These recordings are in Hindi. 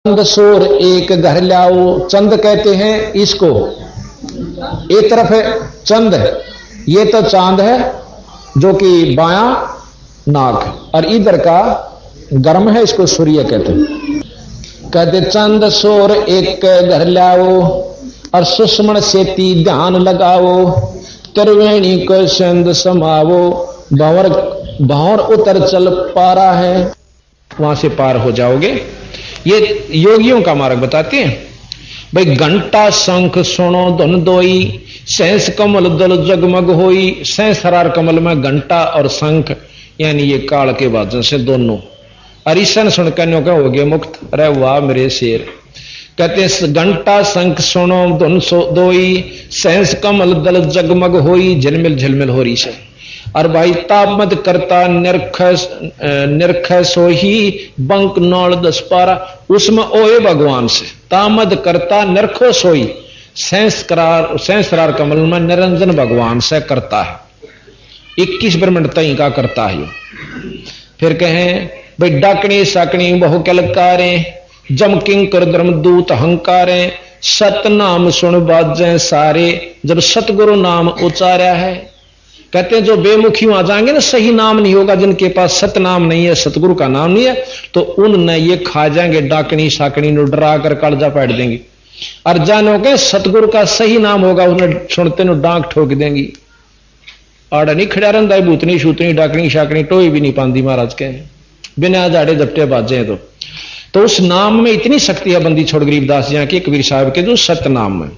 चंद सोर एक घर लाओ। चंद कहते हैं इसको, एक तरफ है चंद है, ये तो चांद है जो कि बायां नाक, और इधर का गर्म है, इसको सूर्य कहते हैं। कहते चंद सोर एक घर लाओ और सुषमण सेती ध्यान लगाओ। त्रिवेणी को संद समावो, भंवर भंवर उतर चल पारा है। वहां से पार हो जाओगे। ये योगियों का मार्ग बताते हैं। भाई घंटा शंख सुनो धुन दोई, सहस कमल दल जगमग होई। सहस हरार कमल में घंटा और शंख यानी ये काल के वादन से दोनों, और ईशन सुन कन्यों का हो गए मुक्त। अरे वाह मेरे शेर। कहते घंटा शंख सुनो धुन दोई, सहस कमल दल जगमग होई। झिलमिल झिलमिल हो रही से। और भाई तापमद करता निरख सोही, बंक नौल दस पारा। उसमें ओए भगवान से तामद करता निरखो सोई। सहस्रार कमल में निरंजन भगवान से करता है। 21 ब्रह्मंड तई का करता है। फिर कहें भाई डाकनी साकनी बहु कलकारे, जम किंकर धर्म दूत अहंकारे। सत नाम सुन बाजें सारे, जब सतगुरु नाम उचारा है। कहते हैं जो बेमुखी आ जाएंगे ना, सही नाम नहीं होगा, जिनके पास सत नाम नहीं है, सतगुरु का नाम नहीं है, तो उन ये खा जाएंगे डाकनी साकनी, डरा कर कालजा पैट देंगे। और जानो के सतगुरु का सही नाम होगा, उन्हें सुनते न डांक ठोक देंगी। आड़ा नहीं खड़ा रहा भूतनी शूतनी डाकनी शाकनी टोई भी नहीं पाती महाराज के, बिना जाड़े जपटे बाजे। तो उस नाम में इतनी शक्ति है। बंदी छोड़ गरीबदास जी के कबीर साहब के जो सत नाम में।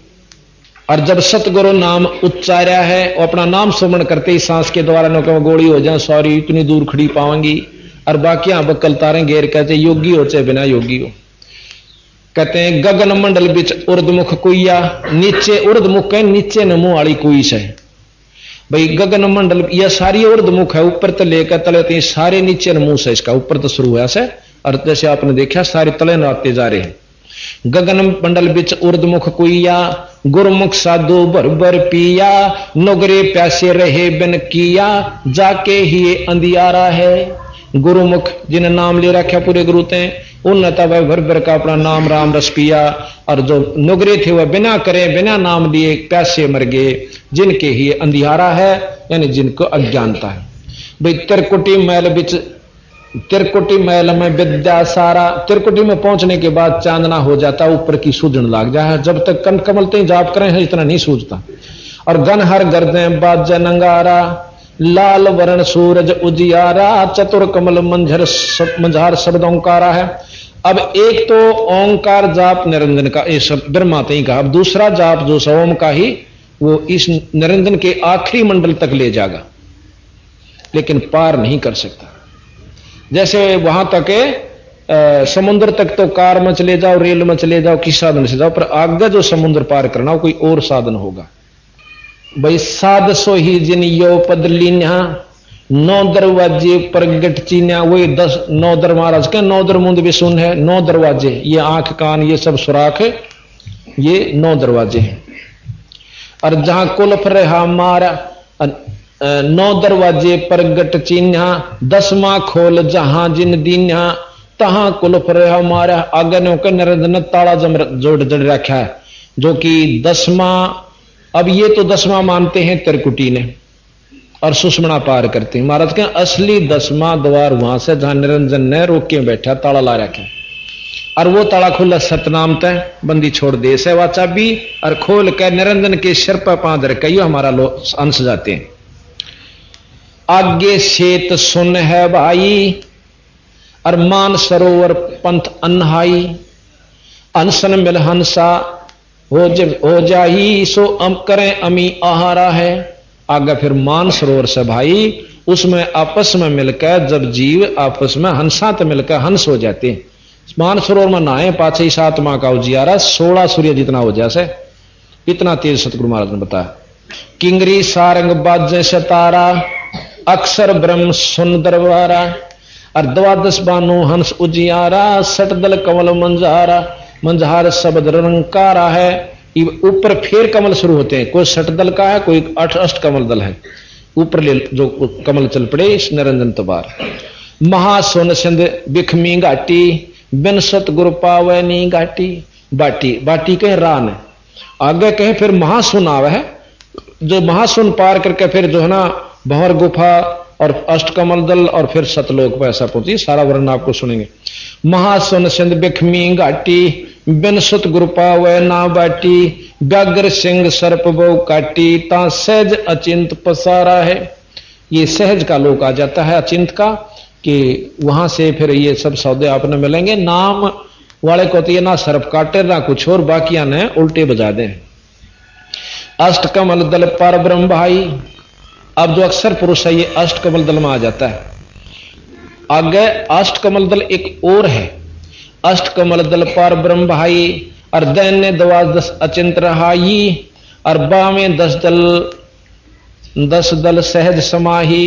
और जब सतगुरु नाम उच्चार्या है, वो अपना नाम सुमरण करते ही सांस के द्वारा नो कहो गोली हो जाए, सॉरी इतनी दूर खड़ी पाऊंगी। और बाकी यहां बकल तारे घेर कहते योगी हो चाहे बिना योगी हो। कहते हैं गगन मंडल बिच उर्दमुख कुइया, नीचे उर्दमुख है, नीचे नमो वाली कुई से। भाई गगन मंडल यह सारी उर्दमुख है, ऊपर तो लेकर तले तो सारे नीचे मुंह से इसका, ऊपर तो शुरू हुआ से, और जैसे आपने देखा सारे तले नाते जा रहे हैं। गगन मंडल बिच उर्दमुख कुइया, गुरुमुख साधु भर भर पिया। नोगरे प्यासे रहे बिन किया, जाके ही अंधियारा है। गुरुमुख जिन्हें नाम ले रखा पूरे गुरु थे, उन तब भर भर का अपना नाम राम रस पिया। और जो नोगरे थे वह बिना करे बिना नाम लिए प्यासे मर गए, जिनके ही अंधियारा है, यानी जिनको अज्ञानता है। भाई त्रिकुटी मैल बिच, त्रिकुटी मैल में विद्या सारा। त्रिकुटी में पहुंचने के बाद चांदना हो जाता, ऊपर की सूझन लग जाए। जब तक कन कमल ते जाप करें है इतना नहीं सूझता। और गन हर गर्दे बाज नंगारा, लाल वर्ण सूरज उजियारा। चतुर कमल मंझार शब्द ओंकारा है। अब एक तो ओंकार जाप निरंजन का, ये सब ब्रह्मा ते ही का। अब दूसरा जाप जो सोम का ही, वो इस निरंजन के आखिरी मंडल तक ले जाएगा, लेकिन पार नहीं कर सकता। जैसे वहां तक समुद्र तक तो कार में चले जाओ, रेल में चले जाओ, किस साधन से जाओ, पर आगे जो समुद्र पार करना हो कोई और साधन होगा। भाई साध सो ही जिन यो पद लीन्या, 9 दरवाजे प्रगट चीन्या। वही 9 दर महाराज के 9 दर मुंद भी सुन है। 9 दरवाजे, ये आंख कान ये सब सुराख है, ये 9 दरवाजे हैं। और जहां कुलफ रहा मारा, 9 दरवाजे प्रगट चिन्हा। 10वां खोल जहां जिन दीन्हा, तहां कुलफ रहा मारा। आगे ने निरंजन ताला जोड़ जड़ रखा है, जो कि 10वां। अब ये तो 10वां मानते हैं त्रिकुटी ने, और सुषमणा पार करते हैं। महाराज के असली 10वां द्वार वहां से जहां निरंजन ने रोक के बैठा, ताला ला रखा है। और वो ताला खुला सतनाम तय, बंदी छोड़ दे से वा चाबी, और खोल के निरंजन के सिर पर पांच रखे हमारा अंश जाते हैं। आगे शेत सुन है भाई, और मान सरोवर पंथ अनहाई। अनसन मिल हंसा हो जाही, सो करें अमी आहारा है। आगे फिर मान सरोवर से भाई, उसमें आपस में मिलकर जब जीव आपस में हंसा तो मिलकर हंस हो जाते हैं। मान सरोवर में नहाए, पाछे ही 7 माह का उजियारा, 16 सूर्य जितना हो जैसे, इतना तेज सतगुरु महाराज ने बताया। किंगरी सारंग बाजे सतारा, अक्षर ब्रह्म सुन दरबारा। और 12 बानु हंस उजियारा, 60 दल कमल मंझारा। मंझार शब्द रंकारा है। ऊपर फिर कमल शुरू होते हैं, कोई 60 दल का है, कोई 8 अष्ट कमल दल है। ऊपर ले जो कमल चल पड़े इस निरंजन तबार। महासोन सिंध बिखमी घाटी, बिन सतगुरु पावे नी घाटी। बाटी बाटी कहे रान है, आगे कहे फिर महासुन आवे है, जो महासुन पार करके फिर जो है ना भंवर गुफा और अष्टकमल दल और फिर सतलोक पर ऐसा पहुंची। सारा वर्णन आपको सुनेंगे। महासुन सिंध बिखमी घाटी, बिन सुत गुरु पावे ना बाटी, व्याघ्र सिंह सर्प बहु काटी, ता सहज अचिंत पसारा है। ये सहज का लोक आ जाता है अचिंत का, कि वहां से फिर ये सब सौदे आपने मिलेंगे। नाम वाले को तो ये ना सर्प काटे ना कुछ और, बाकिया ने उल्टे बजा दे। अष्टकमल दल पर ब्रह्म भाई, अब जो अक्सर पुरुष है ये अष्टकमल दल में आ जाता है। आगे अष्टकमल दल एक और है, अष्टकमल दल पर ब्रह्म भाई, और दैन्य द्वादश अचिंत रहाई, और बावें 10 दल सहज समाही,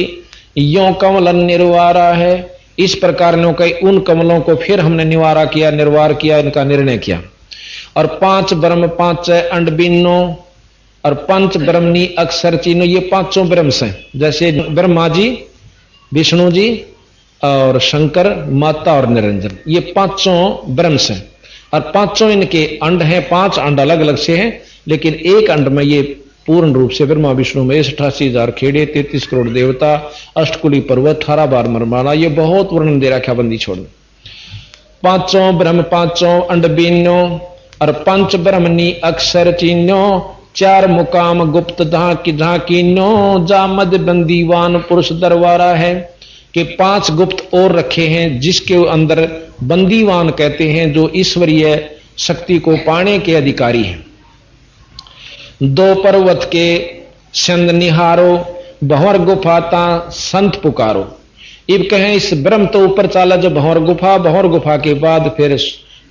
यो कमल निर्वारा है। इस प्रकार ने कई उन कमलों को फिर हमने निवारा किया, निर्वार किया, इनका निर्णय किया। और 5 ब्रह्म 5 अंड बीनो, और 5 ब्रह्मनी अक्षर चीनो, ये 5 ब्रह्म हैं। जैसे ब्रह्मा जी, विष्णु जी और शंकर, माता और निरंजन, ये 5 ब्रह्म हैं। और 5 इनके अंड हैं, 5 अंड अलग अलग से हैं, लेकिन एक अंड में ये पूर्ण रूप से ब्रह्मा विष्णु में 88,000 खेड़े, 33 करोड़ देवता, अष्टकुली पर्वत, 18 बार मरमाला, ये बहुत वर्णन दे रखा बंदी छोड़। 5 ब्रह्म 5 अंड बीनो, और 5 ब्रह्मनी अक्षर चीनो, 4 मुकाम गुप्त झाकीनो, जा मद बंदीवान पुरुष दरबारा है। कि 5 गुप्त और रखे हैं जिसके अंदर बंदीवान कहते हैं, जो ईश्वरीय शक्ति को पाने के अधिकारी हैं। 2 पर्वत के संद निहारो, भंवर गुफाता संत पुकारो। इब कहें इस ब्रह्म तो ऊपर चाला जो भंवर गुफा के बाद फिर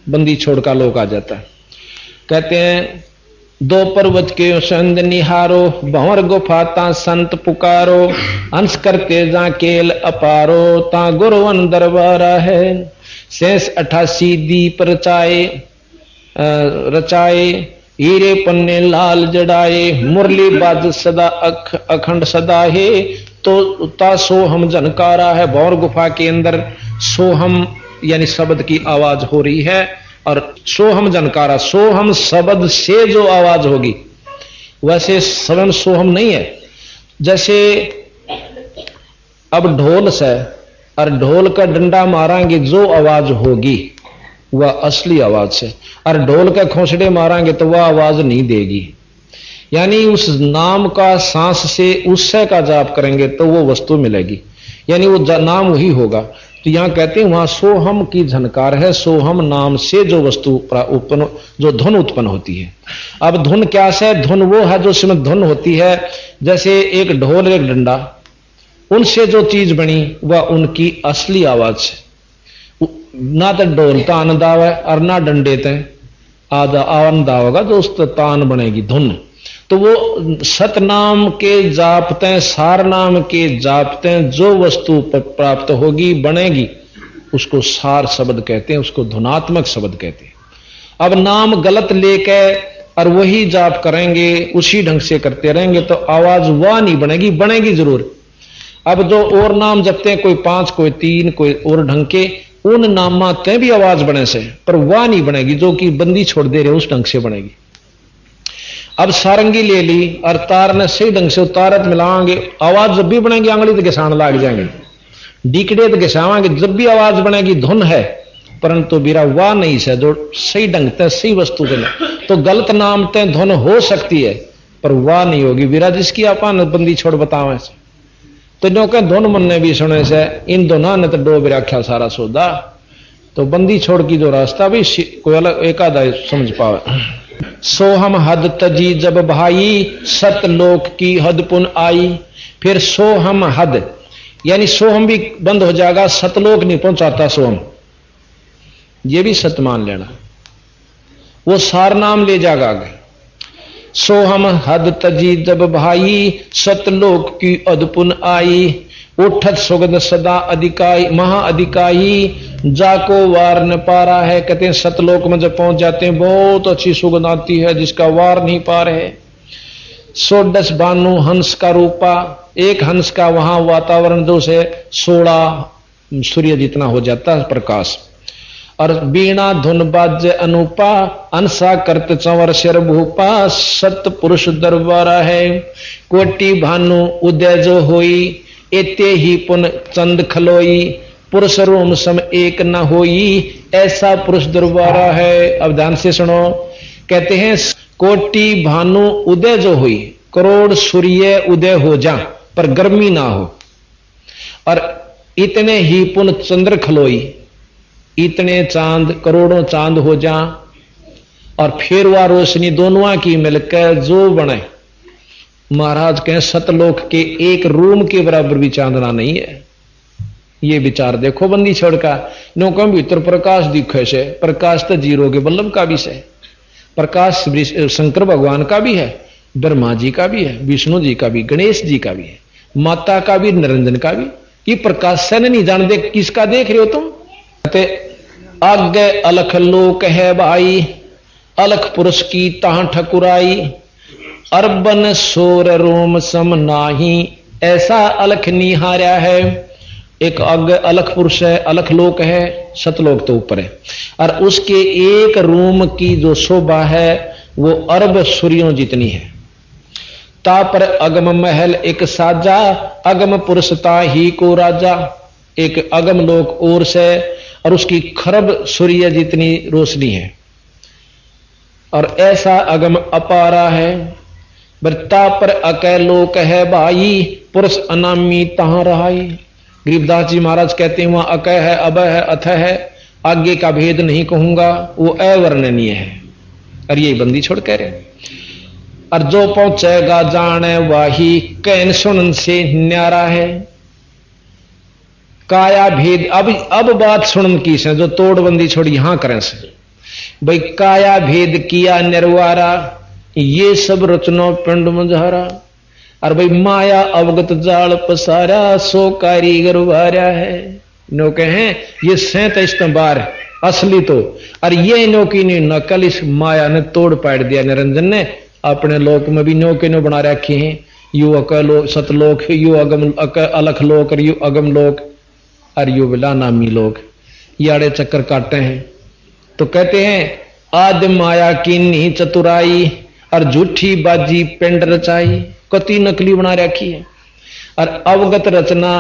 बंदी छोड़ का लोक आ जाता है। कहते हैं 2 पर्वत के संद निहारो, भंवर गुफाता संत पुकारो, अंश करते जा केल अपारो, ता गुरुवन दरबारा है। शेष 88 दीप रचाए, हीरे पन्ने लाल जड़ाए, मुरली बाज सदा अखंड सदा है। तो ता सोहम झनकारा है। भंवर गुफा के अंदर सोहम यानी शब्द की आवाज हो रही है, और सोहम झनकारा, सोहम शब्द से जो आवाज होगी, वैसे स्वर्ण सोहम नहीं है। जैसे अब ढोल से और ढोल का डंडा मारांगे जो आवाज होगी वह असली आवाज से, और ढोल के खोसड़े मारांगे तो वह आवाज नहीं देगी। यानी उस नाम का सांस से उससे का जाप करेंगे तो वो वस्तु मिलेगी, यानी वो नाम वही होगा। तो यहां कहते हैं वहां सोहम की झनकार है, सोहम नाम से जो वस्तु उत्पन्न, जो धुन उत्पन्न होती है। अब धुन क्या है? धुन वो है जो उसमें धुन होती है, जैसे एक ढोल एक डंडा, उनसे जो चीज बनी वह उनकी असली आवाज है। ना तो ढोल तान दाव है और ना डंडे ते आधा आवन दावेगा, जो उस तान बनेगी धुन। तो वो सतनाम के जापते, सार नाम के जापते, जो वस्तु प्राप्त होगी बनेगी, उसको सार शब्द कहते हैं, उसको धुनात्मक शब्द कहते हैं। अब नाम गलत लेके और वही जाप करेंगे, उसी ढंग से करते रहेंगे तो आवाज वह नहीं बनेगी, बनेगी जरूर। अब जो और नाम जपते हैं, कोई 5 कोई 3 कोई और ढंग के, उन नामाते भी आवाज बने से, पर वह नहीं बनेगी जो कि बंदी छोड़ दे रहे उस ढंग से बनेगी। अब सारंगी ले ली और तार ने सही ढंग से उतारत मिलाएंगे, आवाज जब भी बनेगी आंगली तो घिसान लाग जाएंगे, डीकड़े तो घिसावांगे, जब भी आवाज बनेगी धुन है, परंतु बिरा वाह नहीं से जो सही ढंग से सही वस्तु से। तो गलत नाम ते धुन हो सकती है पर वाह नहीं होगी बिरा, जिसकी अपन बंदी छोड़ बतावे से। तो जो कह धुन मन ने भी सुने से, इन दोनों ने तो डोब रखा सारा सौदा। तो बंदी छोड़ की जो रास्ता भी कोई अलग एक आधा समझ पावे। सोहम हद तजी जब भाई, सतलोक की हद पुन आई। फिर सोहम हद यानी सोहम भी बंद हो जाएगा, सतलोक नहीं पहुंचाता सोहम, ये भी सत मान लेना, वो सार नाम ले जाएगा आगे। सोहम हद तजी जब भाई, सतलोक की हद पुन आई। उठत सुगंध सदा अधिकाई महा अधिकाई, जाको वार न पा रहा है। कहते हैं सतलोक में जब पहुंच जाते हैं बहुत अच्छी सुगंध आती है जिसका वार नहीं पा रहे। 16 बानु हंस का रूपा, एक हंस का वहां वातावरण जो से 16 सूर्य जितना हो जाता है प्रकाश। और बीणा धुन बाज अनुपा अंसा करत चंवर सिर भूपा सत पुरुष दरबारा है। कोटि भानु उदय जो होई एते ही पुन चंद खलोई पुरुष रोम सम एक न होई ऐसा पुरुष दरबारा है। अब ध्यान से सुनो, कहते हैं कोटि भानु उदय जो हुई, करोड़ सूर्य उदय हो जा पर गर्मी ना हो, और इतने ही पुन चंद्र खलोई, इतने चांद करोड़ों चांद हो जा, और फिर वह रोशनी दोनों की मिलकर जो बने। महाराज कहें सतलोक के एक रूम के बराबर भी चांदना नहीं है। ये विचार देखो बंदी छोड़ का नौका भीतर प्रकाश दिखे से, प्रकाश तो जीरो के बल्लभ का भी से, प्रकाश शंकर भगवान का भी है, ब्रह्मा जी का भी है, विष्णु जी का भी, गणेश जी का भी है, माता का भी, निरंजन का भी। ये प्रकाश से नहीं जान दे किसका देख रहे हो तुम। कहते आगे अलख लोक है भाई अलख पुरुष की ताह ठकुराई अरबन सोर रोम सम नाही ऐसा अलख निहारा है। एक आगे अलख पुरुष है, अलख लोक है, सतलोक तो ऊपर है, और उसके एक रूम की जो शोभा है वो अरब सूर्यों जितनी है। ता पर अगम महल एक साजा अगम पुरुष ता ही को राजा। एक अगम लोक और से और उसकी खरब सूर्य जितनी रोशनी है, और ऐसा अगम अपारा है। बरता पर अकै लोक है भाई पुरुष अनामी तहां रहाई। गरीबदास जी महाराज कहते हैं वहां अकै है, अभय है, अथ है, आगे का भेद नहीं कहूंगा, वो अवर्णनीय है। और ये बंदी छोड़ कह रहे, और जो पहुंचेगा जाने वाही कैन सुन से न्यारा है। काया भेद अब बात सुनन की से जो तोड़बंदी छोड़ी यहां करें से भाई काया भेद किया निर्वारा ये सब रचनो पिंड मुझारा। और भाई माया अवगत जाल पसारा सो कारीगर वारा है। नो कहें ये 37 स्तंभार असली तो, और ये नो की नकल इस माया ने तोड़ पाड़ दिया। निरंजन ने अपने लोक में भी नो के नो बना रखे हैं, यू अकलो सतलोक, यू अगम अलख लोक, और यू अगम लोक, और यू बिला नामी लोक, याड़े चक्कर काटे हैं। तो कहते हैं आदि माया की नी चतुराई और झूठी बाजी पिंड रचाई। कति नकली बना रखी है, और अवगत रचना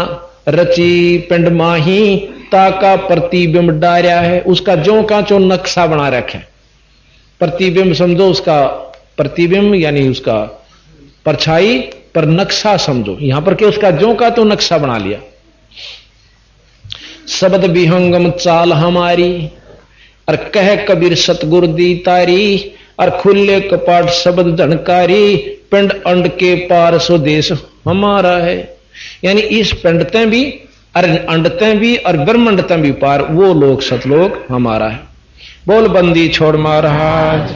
रची पिंड माही ताका प्रतिबिंब डार्या है। उसका जो का जो नक्शा बना रखे, प्रतिबिंब समझो, उसका प्रतिबिंब यानी उसका परछाई, पर नक्शा समझो यहां पर कि उसका जो का तो नक्शा बना लिया। शब्द विहंगम चाल हमारी और कह कबीर सतगुर दी तारी, और खुले कपाट शब्द धनकारी पिंड अंड के पार स्वदेश हमारा है। यानी इस पिंडते भी और अंडते भी और ब्रह्मंडते भी पार वो लोग सतलोक हमारा है। बोल बंदी छोड़ महाराज।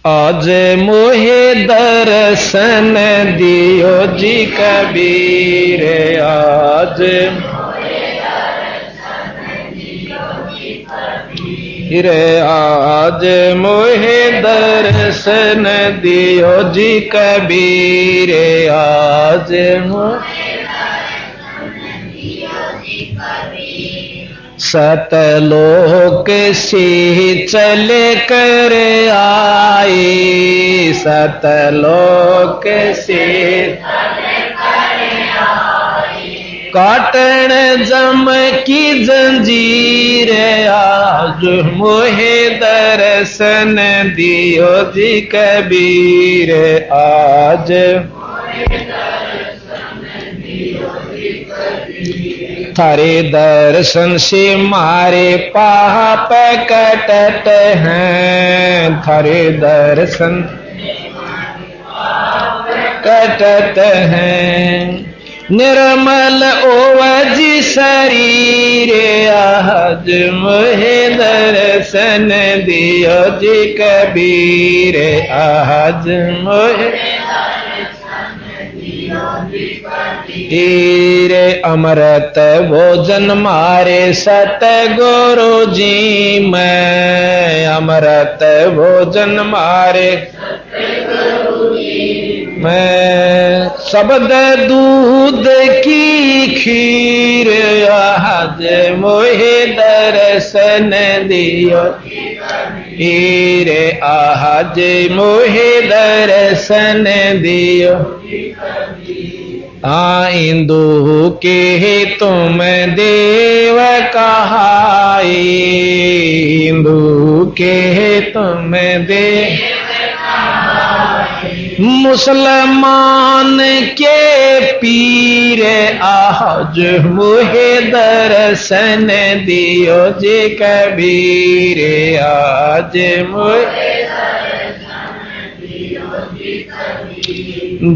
आज मोहे दर्शन दियो जी कबीर, आज रे आज मोहे दर्शन दियो जी कबीर, आज सतलोक से चले कर आई, सतलोक से काटन जम की जंजीर, आज मोहे दर्शन दियो जी कबीर, आज थारे दर्शन से मारे पाप कटत हैं, थारे दर्शन कटत हैं। निर्मल ओवजी शरीर, आज मोहे दर्शन दियो जी कबीर, आज मोहे तेरे अमृत भोजन मारे सतगुरु जी मैं, अमृत भोजन मारे मैं शब्द दूध की खीर आज मोहे दर्शन दियो हीरे आज मोहे दर्शन दियो इंदु के तुम देव कहाई इंदु के तुम देव मुसलमान के पीर आज मुहे दर्शन दियो जे कबीर आज मुहे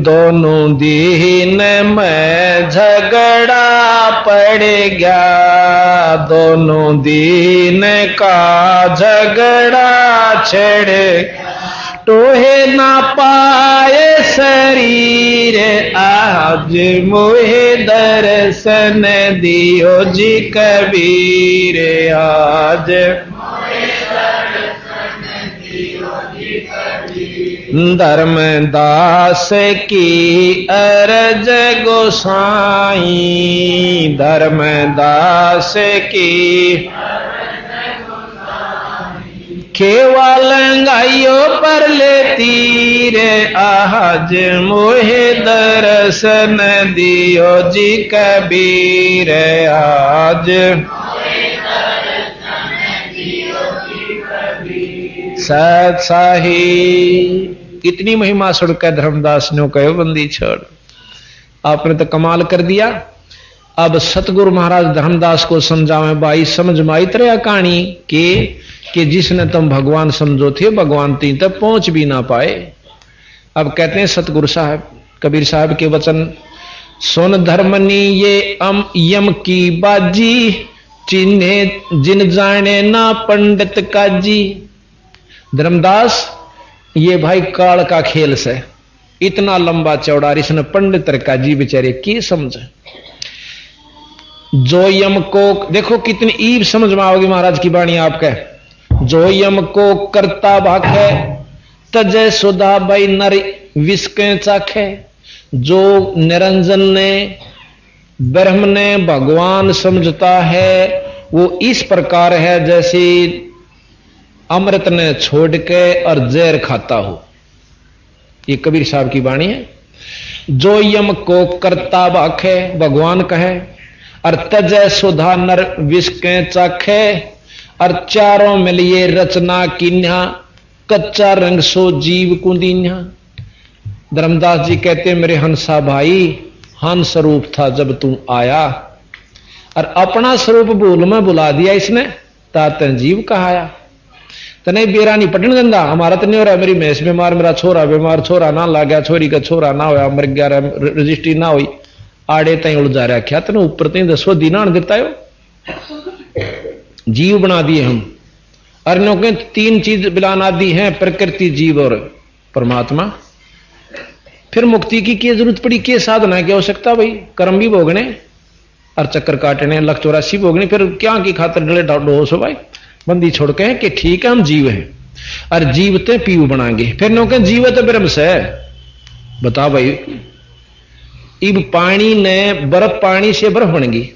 दोनों दिन में झगड़ा पड़ गया दोनों दिन का झगड़ा छड़ टोहे ना पाए शरीर आज मोहे दर्शन दियो जी कबीर आज धर्मदास की अरज गोसाई धर्मदास की केवलंगाइयो पर ले तीर आज मोहे दर्शन दियो जी कबीर आज सत साही इतनी महिमा सुनकर धर्मदास ने कहो बंदी छोड़ आपने तो कमाल कर दिया। अब सतगुरु महाराज धर्मदास को समझावे भाई समझ में आई तरह कहानी कि जिसने तुम भगवान समझो थे भगवान तीन तक पहुंच भी ना पाए। अब कहते हैं सतगुरु साहब कबीर साहब के वचन सुन धर्मनी ये यम की बाजी चिन्हे जिन जाने ना पंडित काजी। धर्मदास ये भाई काल का खेल से इतना लंबा चौड़ा इसने पंडित काजी बेचारे की समझे जो यम को देखो कितनी ईब समझ में आओगी महाराज की वाणी आपके जो यम को करता भाखे तजय सुधा भाई नर विस्के चाखे। जो निरंजन ने ब्रह्म ने भगवान समझता है वो इस प्रकार है जैसे अमृत ने छोड़ के और जहर खाता हो। ये कबीर साहब की वाणी है। जो यम को करता भाखे भगवान कहे और तजय सुधा नर विस्के चाखे और चारों मिलिए रचना कीन्या कच्चा रंग सो जीव कुंदीन्या। धर्मदास जी कहते मेरे हंसा भाई हंस रूप था जब तू आया और अपना स्वरूप भूल में बुला दिया इसने तातन जीव कहाया। तो नहीं बेरा नहीं पटन गंदा हमारा तो नहीं हो रहा मेरी भैंस बीमार मेरा छोरा बीमार छोरा ना ला गया छोरी का छोरा ना होया मर गया रजिस्ट्री ना हुई आड़े तई उलझा रहा क्या तेन ऊपर तई 10 दीना देता है जीव बना दिए हम। अर्णों के 3 चीज बिलाना दी है प्रकृति जीव और परमात्मा। फिर मुक्ति की क्या जरूरत पड़ी क्या साधना की आवश्यकता भाई कर्म भी भोगने और चक्कर काटने 184 भोगने फिर क्या की खातर डले डोस हो भाई बंदी छोड़ के कि ठीक है हम जीव हैं और जीवते पीव बनाएंगे। फिर नौके जीवत ब्रह्म से बता भाई इब पानी ने बर्फ पानी से बर्फ बन गई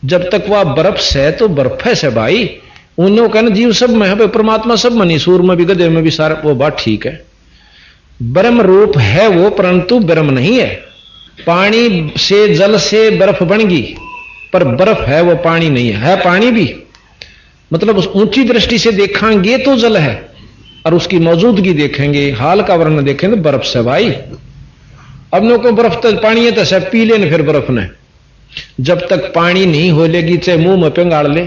जब तक वह बर्फ से तो बर्फ है से भाई उन्होंने कहना जीव सब में है परमात्मा सब मनी सूर में भी गधे में भी सारा वो बात ठीक है। ब्रह्म रूप है वो परंतु ब्रह्म नहीं है। पानी से जल से बर्फ बन गई पर बर्फ है वो पानी नहीं है पानी भी मतलब उस ऊंची दृष्टि से देखेंगे तो जल है और उसकी मौजूदगी देखेंगे हाल का वर्ण देखेंगे बर्फ से भाई। अब नो को बर्फ तो पानी है तो सब पी लेने फिर बर्फ ने जब तक पानी नहीं हो लेगी चाहे मुंह में पिंगाड़ ले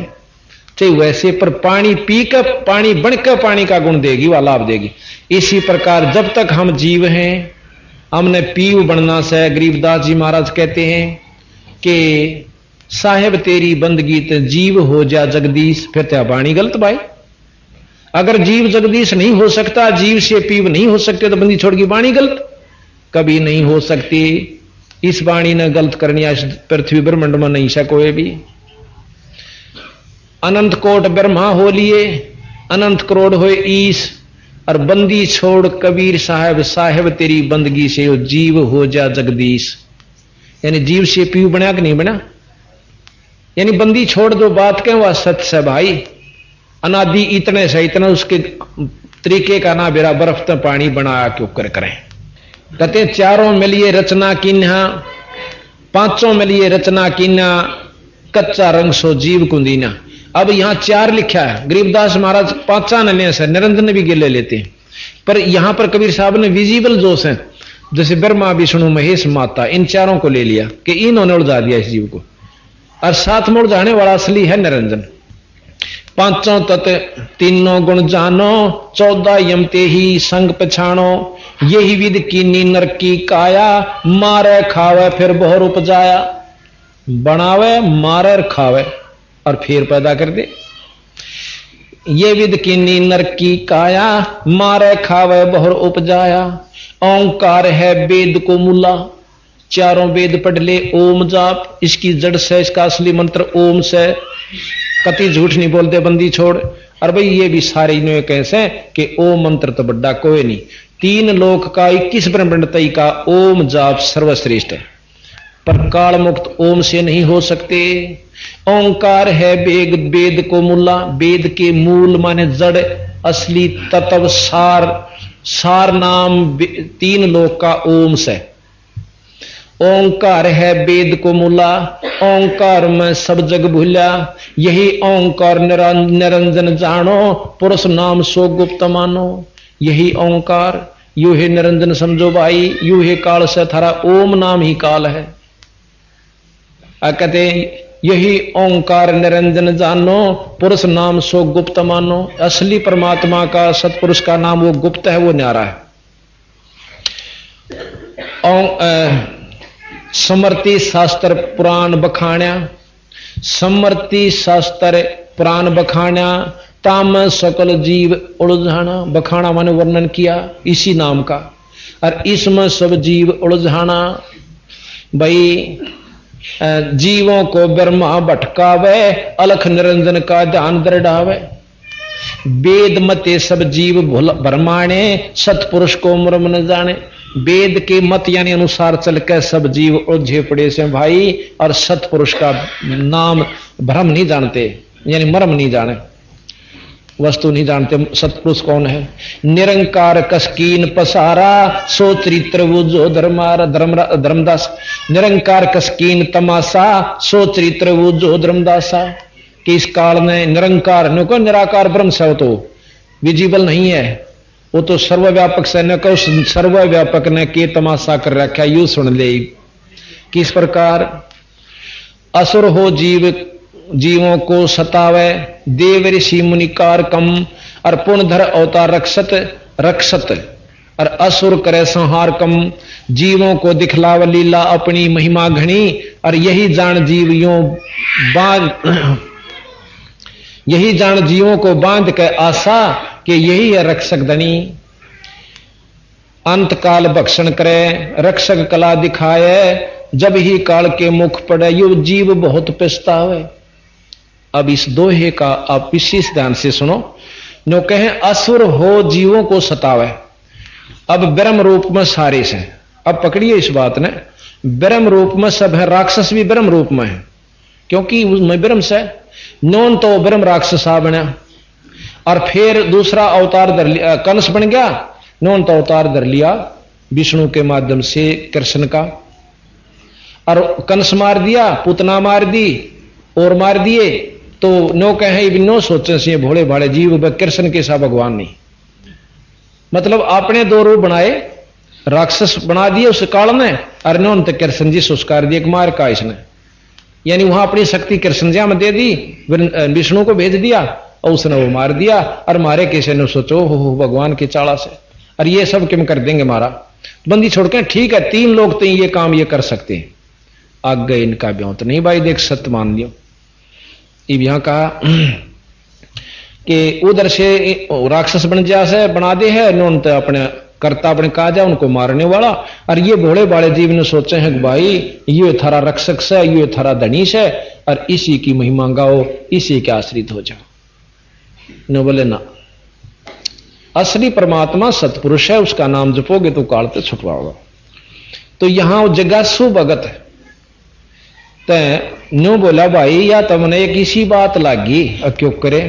चाहे वैसे पर पानी पी कर पानी बनकर पानी का गुण देगी वह लाभ देगी। इसी प्रकार जब तक हम जीव हैं हमने पीव बनना से गरीबदास जी महाराज कहते हैं कि साहेब तेरी बंदगी ते जीव हो जा जगदीश फिर त्या बाणी गलत भाई। अगर जीव जगदीश नहीं हो सकता जीव से पीव नहीं हो सकते तो बंदी छोड़ की बाणी गलत कभी नहीं हो सकती। इस बाणी ने गलत करनी इस पृथ्वी ब्रह्मांड में नहीं सकोए भी। अनंत कोट ब्रह्मा हो लिए अनंत करोड़ हो ईश और बंदी छोड़ कबीर साहब, साहेब तेरी बंदगी से ओ जीव हो जा जगदीश। यानी जीव से पीव बना कि नहीं बना, यानी बंदी छोड़ दो, बात कहें वह सत्य से भाई। अनादि इतने से इतना उसके तरीके का ना बेरा बर्फ तो पानी बना के ऊपर करें। कहते चारों मिलिए रचना कीन्हा, पांचों मिलिए रचना कीन्हा, कच्चा रंग सो जीव कुंदीना। अब यहां चार लिखा है, गरीबदास महाराज पांचा न ले से निरंजन भी गिले लेते हैं, पर यहां पर कबीर साहब ने विजिबल जोश है, जैसे ब्रह्मा विष्णु महेश माता, इन चारों को ले लिया कि इन्होंने उलझा दिया इस जीव को, और साथ में उलझाने वाला असली है निरंजन। पांचों तत्व तीनों गुण जानो, 14 यमते ही संग पछाणो, यही विद कीनी नर की काया, मारे खावे फिर बहुर उपजाया। बनावे, मारे और खावे और फिर पैदा कर दे। ये विद कीनी नर की काया, मारे खावे बहुर उपजाया। ओंकार है वेद को मूला, चारों वेद पढ़ ले ओम जाप, इसकी जड़ से, इसका असली मंत्र ओम से। कति झूठ नहीं बोलते बंदी छोड़। और भाई ये भी सारे इन्होंने कैसे कि ओम मंत्र तो बड़ा कोई नहीं, 3 लोक का 21 ब्रह्मांडतई का ओम जाप सर्वश्रेष्ठ है, पर काल मुक्त ओम से नहीं हो सकते। ओंकार है वेद को मूला, वेद के मूल माने जड़, असली तत्व, सार नाम 3 लोक का ओम से। ओंकार है वेद को मूला, ओंकार में सब जग भूला, यही ओंकार निरंजन जानो, पुरुष नाम सो गुप्त मानो। यही ओंकार, यू है निरंजन समझो भाई, यू है काल से थारा ओम नाम ही काल है। कहते यही ओंकार निरंजन जानो, पुरुष नाम सो गुप्त मानो। असली परमात्मा का, सतपुरुष का नाम वो गुप्त है, वो न्यारा है। समर्ति शास्त्र पुराण बखाण्या, समर्ति शास्त्र पुराण बखाण्या, ताम सकल जीव उलझाना। बखाना माने वर्णन किया इसी नाम का, और इसमें सब जीव उलझाना। भाई जीवों को ब्रह्मा भटकावे, अलख निरंजन का ध्यान दृढ़ावे। वेद मते सब जीव भरमाणे, सतपुरुष को मर्म न जाने। वेद के मत यानी अनुसार चल के सब जीव उलझे पड़े से भाई, और सतपुरुष का नाम भ्रम नहीं जानते, यानी मर्म नहीं जाने, वस्तु नहीं जानते सतपुरुष कौन है। निरंकार कसकीन पसारा, सो चरित्र वो जो धर्मदास। निरंकार कसकीन तमाशा, सो चरित्र वो जो धर्मदासा। कि इस काल में निरंकार न को निराकार ब्रह्म से, वो तो विजिबल नहीं है, वो तो सर्वव्यापक से न को सर्वव्यापक ने के तमाशा कर रखा। यू सुन ले किस प्रकार असुर हो जीव, जीवों को सतावे, देव ऋषि मुनिकार कम, और पुनधर अवतार रक्षत और असुर करे संहार कम। जीवों को दिखलाव लीला अपनी महिमा घनी, और यही जान जीवों को बांध के आशा कि यही है रक्षक धनी। अंत काल भक्षण करे, रक्षक कला दिखाए, जब ही काल के मुख पड़े, यो जीव बहुत पछतावे। अब इस दोहे का आप विशेष ध्यान से सुनो। नो कहे असुर हो जीवों को सतावे, अब ब्रह्म रूप में सारे से। अब पकड़िए इस बात ने, ब्रह्म रूप में सब है, राक्षस भी ब्रह्म रूप में है, क्योंकि उसमें ब्रह्म से नौन तो ब्रह्म राक्षसा बना, और फिर दूसरा अवतार धर लिया, कंस बन गया, नौन तो अवतार धर लिया विष्णु के माध्यम से कृष्ण का, और कंस मार दिया, पुतना मार दी और मार दिए। तो नो कहे नो सोचे से भोले भाले जीव कृष्ण के साथ भगवान नहीं, मतलब आपने 2 रूप बनाए, राक्षस बना दिए उस काल में, और नौन तो कृष्ण जी संस्कार दिए मार का इसने, यानी वहां अपनी शक्ति कृष्ण जी में दे दी, विष्णु को भेज दिया और उसने वो मार दिया। और मारे कैसे ने सोचो हो भगवान की चाला से, और ये सब क्यों कर देंगे मारा, बंदी छोड़ के। ठीक है 3 लोग तो ये काम ये कर सकते हैं, आगे इनका ब्यों तो नहीं भाई, देख सत्य मान लियो। अब यहां कहा कि उधर से राक्षस बन जा से बना दे है, नौन तो अपने करता अपने कहा जाए उनको मारने वाला, और ये भोले भाले जीव ने सोचे हैं कि भाई ये थारा रक्षक से, ये थारा धनीश है, और इसी की महिमा गाओ, इसी के आश्रित हो जाओ। न बोले ना, असली परमात्मा सतपुरुष है, उसका नाम जपोगे तो काल से छुटवाओगे। तो यहां वो जगासु भगत न्यू बोला भाई या तुमने एक इसी बात लागी क्यों करे।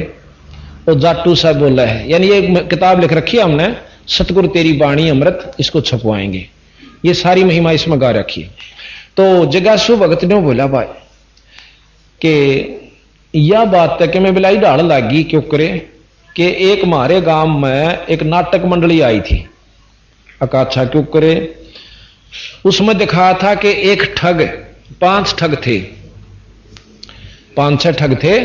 और जाटू साहब बोला है, यानी ये किताब लिख रखी है हमने, सतगुरु तेरी बाणी अमृत, इसको छपवाएंगे, ये सारी महिमा इसमें गा रखी है। तो जगासु भगत ने बोला भाई कि यह बात है कि मैं बिलाई ढाल लागी क्यों करे कि एक हमारे गांव में एक नाटक मंडली आई थी अकाछा क्यों करे। उसमें दिखा था कि एक ठग, 5 ठग थे, 5-6 ठग थे,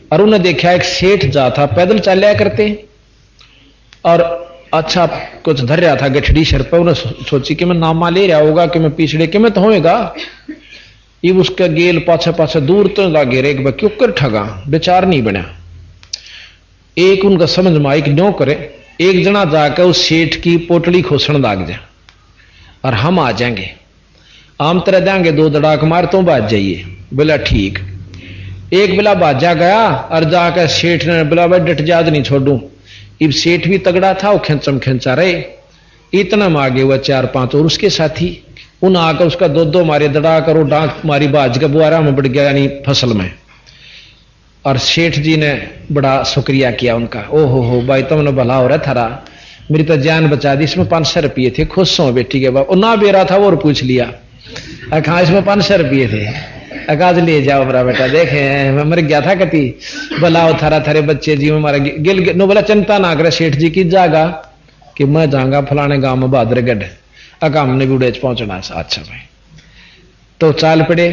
और उन्हें देखा एक सेठ जा था, पैदल चल करते और अच्छा कुछ धर रहा था गठड़ी सर पर। उन्हें सोची कि मैं नामा ले रहा होगा कि मैं पिछड़े कि मैं तो होएगा। ये उसका गेल पाछे पाछे दूर तो लागे रे एक क्यों कर ठगा, विचार नहीं बना। एक उनका समझ में आई कि न्यो करे, एक जना जाकर उस सेठ की पोटली खोसण लाग जाए और हम आ जाएंगे, आम तरह देंगे 2 दड़ाक मार तो बाज जाइए। बोला ठीक। एक बिला बाजा गया और जाकर सेठ ने बोला भाई डट जाद नहीं छोड़ू। इब सेठ भी तगड़ा था, वो खेचम खेचा रहे, इतना मांगे हुआ 4-5 और उसके साथी उन आकर उसका 2-2 मारे दड़ा कर वो डांक मारी बाज का बुआरा में बढ़ गया, यानी फसल में। और सेठ जी ने बड़ा शुक्रिया किया उनका, ओहो भाई तुमने भला हो रहा थारा, मेरी तो जान बचा दी। इसमें 500 रुपये थे, खुश हो बेटी के बाप। और ना बेरा था वो और पूछ लिया, हाँ इसमें 500 रुपये थे, अकाज ले जाओ मेरा बेटा, देखे मैं मर गया था कति भला थारा थारे बच्चे जी में मारा गिल नो। बोला चिंता ना करे सेठ जी की जागा कि मैं जाऊंगा फलाने गांव में बहादुरगढ़, अका हमने भी उड़े पहुंचना है। अच्छा भाई तो चाल पड़े।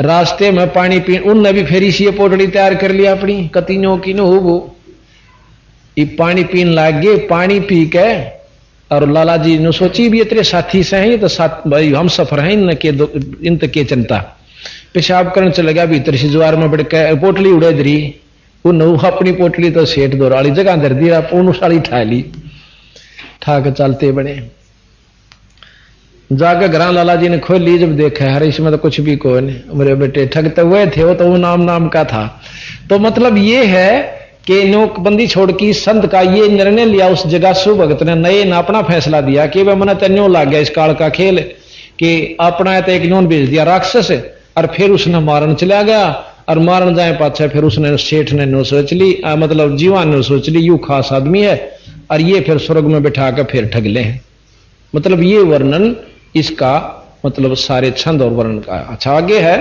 रास्ते में पानी पी, उनने भी फेरी सी पोटड़ी तैयार कर लिया अपनी कतिनों की नो वो पानी पीन लाग गए। पानी पी के और लाला जी ने सोची भी तेरे साथी से हैं तो साथ भाई हम सफर हैं इन के चिंता। पेशाब करने चले गया भीतर से ज्वार में बढ़ के पोटली उड़े दरी, अपनी पोटली तो सेठ दोराली जगह धर दी, साड़ी ठा ली, ठा के चलते बने। जाकर घर लाला जी ने खोल ली, जब देखा अरे इसमें तो कुछ भी कोई नहीं, मेरे बेटे ठग तो हुए थे, वो तो वो नाम का था। तो मतलब ये है कि नोकबंदी छोड़ की संत का ये निर्णय लिया उस जगासु भगत ने, नए ना अपना फैसला दिया कि वह मन तेन्यो लाग गया इस काल का खेल कि अपना तो एक नोन भेज दिया राक्षस, और फिर उसने मारन चला गया। और मारन जाए पाछे फिर उसने सेठ ने नो सोच ली, मतलब जीवान ने सोच ली यू खास आदमी है, और ये फिर स्वर्ग में बैठा कर फिर ठग ले। मतलब ये वर्णन इसका मतलब सारे छंद और वर्णन का। अच्छा आगे है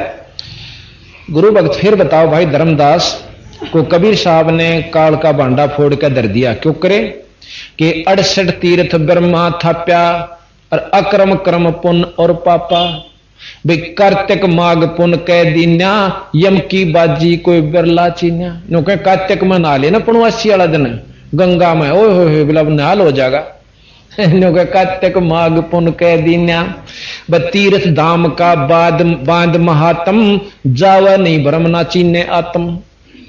गुरु भक्त फिर बताओ भाई धर्मदास को कबीर साहब ने काल का भांडा फोड़ कर धर दिया क्यों करे कि 68 तीर्थ ब्रह्मा थाप्या और अक्रम क्रम पुण्य और पापा, भाई कार्तिक माघ पुण्य कह दीन्या यम की बाजी कोई बिरला चीन्या। नो कह कार्तिक में नहा लेना पुणवासी वाला दिन गंगा में, ओ हो बिला नहाल हो जाएगा। नो कह कार्तिक माघ पुण्य कह दीन्या ब तीर्थ धाम का बांध महात्म जावा नहीं भ्रम ना चीन्य आत्म।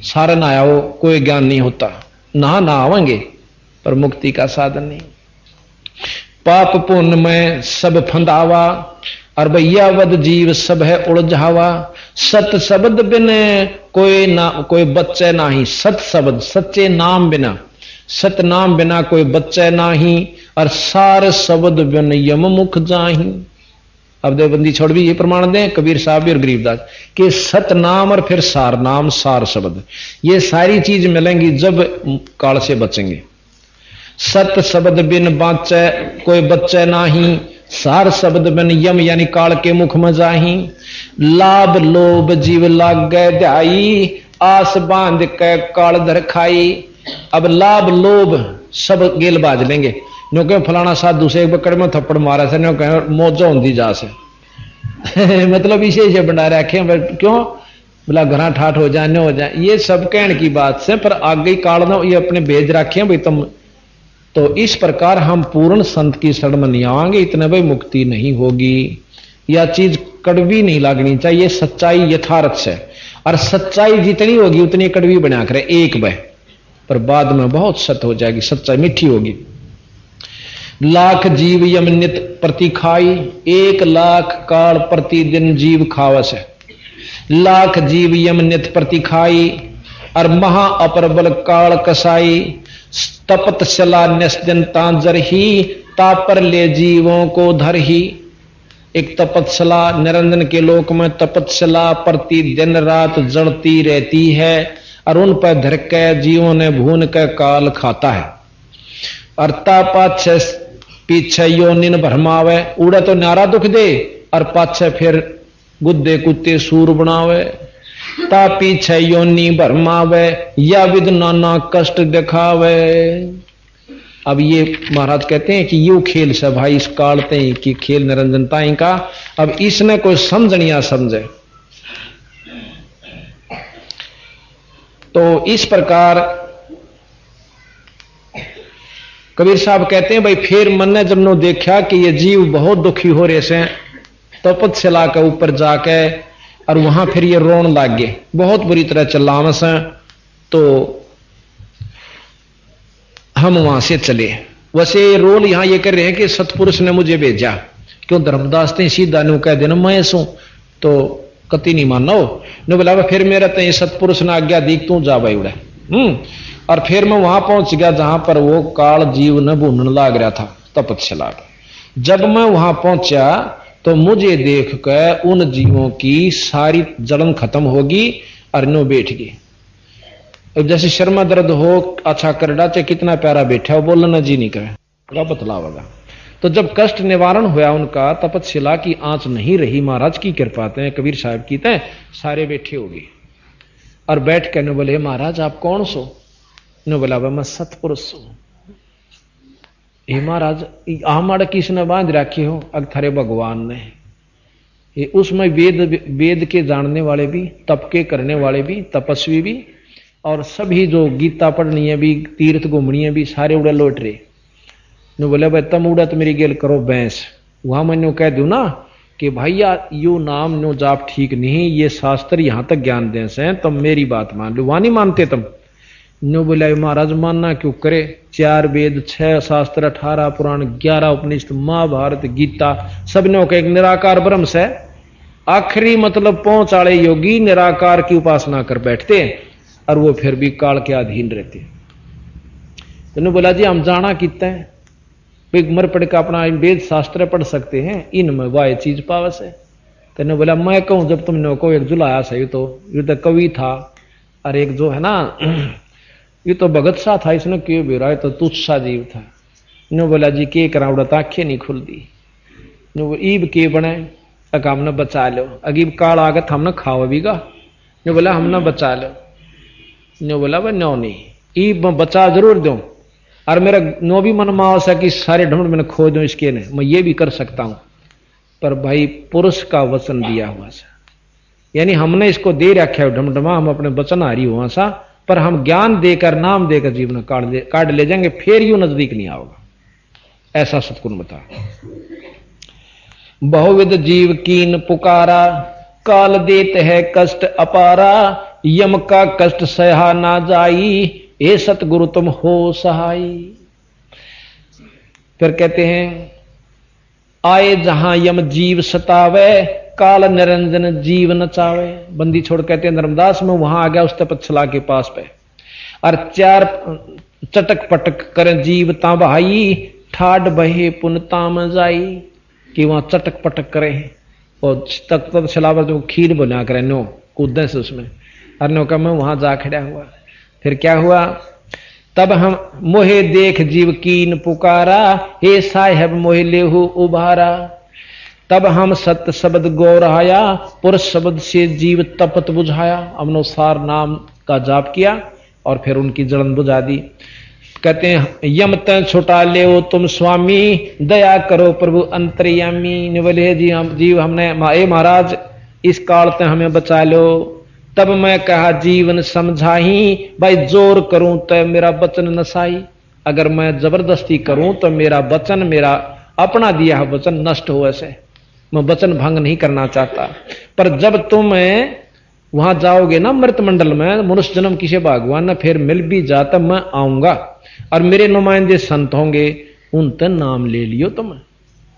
सारा नहाया हो कोई ज्ञान नहीं होता, नहा आवेंगे पर मुक्ति का साधन नहीं। पाप पुण्य में सब फंदावा और भैया वद जीव सब है उलझावा। सत शब्द बिन कोई ना कोई बच्चे नाही, सत शब्द सच्चे नाम बिना, सत नाम बिना कोई बच्चे नाही, और सार शब्द बिन यम मुख जाही। अब देवबंदी छोड़ भी ये प्रमाण दें कबीर साहब भी और गरीबदास कि सत नाम और फिर सार नाम सार शब्द, ये सारी चीज मिलेंगी जब काल से बचेंगे। सत शब्द बिन बाचे कोई बच्चे नाही, सार शब्द बिन यम यानी काल के मुख में जाही। लाभ लोभ जीव लाग गए ध्याई, आस बांध के काल धर खाई। अब लाभ लोभ सब गेल बाज लेंगे, नो कह फलाना साधु से एक बकड़ में थप्पड़ मारा से, नो कह मौजा होती जा से मतलब इसे बना रखे क्यों बोला घरा ठाठ हो जाए न हो जाए, ये सब कहने की बात से, पर आगे काल ना ये अपने भेज रखे भाई तुम। तो इस प्रकार हम पूर्ण संत की शरण में नहीं आएंगे, इतने भाई मुक्ति नहीं होगी। यह चीज कड़वी नहीं लगनी चाहिए, सच्चाई यथार्थ से, और सच्चाई जितनी होगी उतनी कड़वी बना करे एक बह, पर बाद में बहुत सत्य हो जाएगी, सच्चाई मीठी होगी। लाख जीव यम नित प्रति खाई, 1 लाख काल प्रतिदिन जीव खावस है। लाख जीव यम नित प्रति खाई, और महा अपर बल काल कसाई। तपतशला न्यस्यन्ता जरही, तापर ले जीवों को धर ही। एक तपतशला निरंजन के लोक में तपतशला प्रति दिन रात जड़ती रहती है और उन पर धर के जीवों ने भून के काल खाता है। और पाछे पीछे योनिन भरमावे, उड़ा तो नारा दुख दे और पाछे फिर गुद्दे कुत्ते सूर बनावे। ता पीछे योनि भरमावे या विद नाना कष्ट दिखावे। अब ये महाराज कहते हैं कि यू खेल से भाई इस कालते ही कि खेल निरंजनताई का। अब इसने कोई समझनिया समझे तो इस प्रकार कबीर साहब कहते हैं भाई फिर मन ने जब नो देखा कि ये जीव बहुत दुखी हो रहे से तपतशला के ऊपर जाके और वहां फिर ये रोन लाग गए, बहुत बुरी तरह चिल्लावस हैं। तो हम वहां से चले। वैसे रोल यहां ये कर रहे हैं कि सतपुरुष ने मुझे भेजा, क्यों धर्मदास ने सीधा नु कह देना मैं सू तो कति नहीं मानो न बोला फिर मेरा तो सतपुरुष ने आज्ञा दी तू जा भाई उड़े। और फिर मैं वहां पहुंच गया जहां पर वो काल जीव न भूनने लाग रहा था तपतशला। जब मैं वहां पहुंचा तो मुझे देख कर उन जीवों की सारी जलन खत्म होगी और नो बैठ गए। अब जैसे शर्मा दर्द हो अच्छा कर डाचे कितना प्यारा बैठा हो बोलना जी नहीं करे बतलावेगा। तो जब कष्ट निवारण हुआ उनका तपतशला की आंच नहीं रही, महाराज की कृपा है कबीर साहब की तय सारे बैठे हो गए और बैठ के न बोले महाराज आप कौन सो? न बोला मैं सतपुरुष सो। हे महाराज आमाड़ किसने बांध रखे हो? अग थारे भगवान ने। ये उसमें वेद के जानने वाले भी, तप के करने वाले भी, तपस्वी भी और सभी जो गीता पढ़नी है भी, तीर्थ घूमनी है भी, सारे उड़े लौट रहे। नु बोले भाई तम उड़ा तो मेरी गेल करो बैंस। वहां मैंने कह दू ना कि भैया यू नाम नो जाप ठीक नहीं, ये शास्त्र यहां तक ज्ञान दे से तुम मेरी बात मान लो। वहां नहीं मानते तुम। नो बोला महाराज मानना क्यों करे? 4 वेद 6 शास्त्र 18 पुराण 11 उपनिषद महाभारत गीता सब ने एक निराकार ब्रह्म से आखिरी मतलब पहुंच वाले योगी निराकार की उपासना कर बैठते हैं और वो फिर भी काल के अधीन रहते हैं। तो बोला जी हम जाना कितना है मर पड़ का अपना वेद शास्त्र पढ़ सकते हैं, इनमें वह चीज पावस है। तो बोला मैं कहूं जब तुमने को एक जुलाया सही तो ये तो कवि था और एक जो है ना ये तो भगत सा था, इसने क्यों बेरा तो तुच्छ सा जीव था। नो बोला जी के करावड़ा आंखें नहीं खुलती। नो ईब के बने अग हमने बचा लो, अगीब काल आगत हमने खाओ भी गा। नो बोला हमने बचा लो। नो बोला वह नो नहीं ईब बचा जरूर दो और मेरा नो भी मन माओ सा कि सारे ढूंढ मैंने खो दूं इसके ने, मैं ये भी कर सकता हूं। पर भाई पुरुष का वचन दिया हुआ सा, यानी हमने इसको दे रखा है ढमढमा, हम अपने वचन हारी हुआ सा, पर हम ज्ञान देकर नाम देकर जीवन काट ले जाएंगे, फिर यूं नजदीक नहीं आओगा। ऐसा सतगुरु बता। बहुविध जीव कीन पुकारा, काल देत है कष्ट अपारा, यम का कष्ट सहा ना जाई, ए सतगुरु तुम हो सहाय। फिर कहते हैं आए जहां यम जीव सतावे, काल निरंजन जीव नचावे। बंदी छोड़ कहते हैं धर्मदास में वहां आ गया उस तपतशला के पास पे और 4 चटक पटक कर जीव ता बहाई, ठाड बहे पुनता में जाई। कि वहां चटक पटक करे और तपतशला पर जो खीर बना करे नो कूदे से उसमें और नो का मैं वहां जा खड़ा हुआ। फिर क्या हुआ? तब हम मोहे देख जीव कीन पुकारा, हे साहेब मोहे लेहु उभारा। तब हम सत्य शब्द गौरहाया, पुरुष शब्द से जीव तपत बुझाया। हमने सार नाम का जाप किया और फिर उनकी जलन बुझा दी। कहते हैं यम तय छुटा ले ओ तुम स्वामी, दया करो प्रभु अंतर्यामी। बोले जी हम जीव हमने ए महाराज इस काल तय हमें बचा लो। तब मैं कहा जीवन समझाही, भाई जोर करूं तो मेरा वचन नसाई। अगर मैं जबरदस्ती करूं तो मेरा वचन, मेरा अपना दिया वचन नष्ट हो। ऐसे मैं वचन भंग नहीं करना चाहता। पर जब तुम वहां जाओगे ना मृत मंडल में, मनुष्य जन्म किसी भगवान ने फिर मिल भी जाता, मैं आऊंगा और मेरे नुमाइंदे संत होंगे, उन तक नाम ले लियो तुम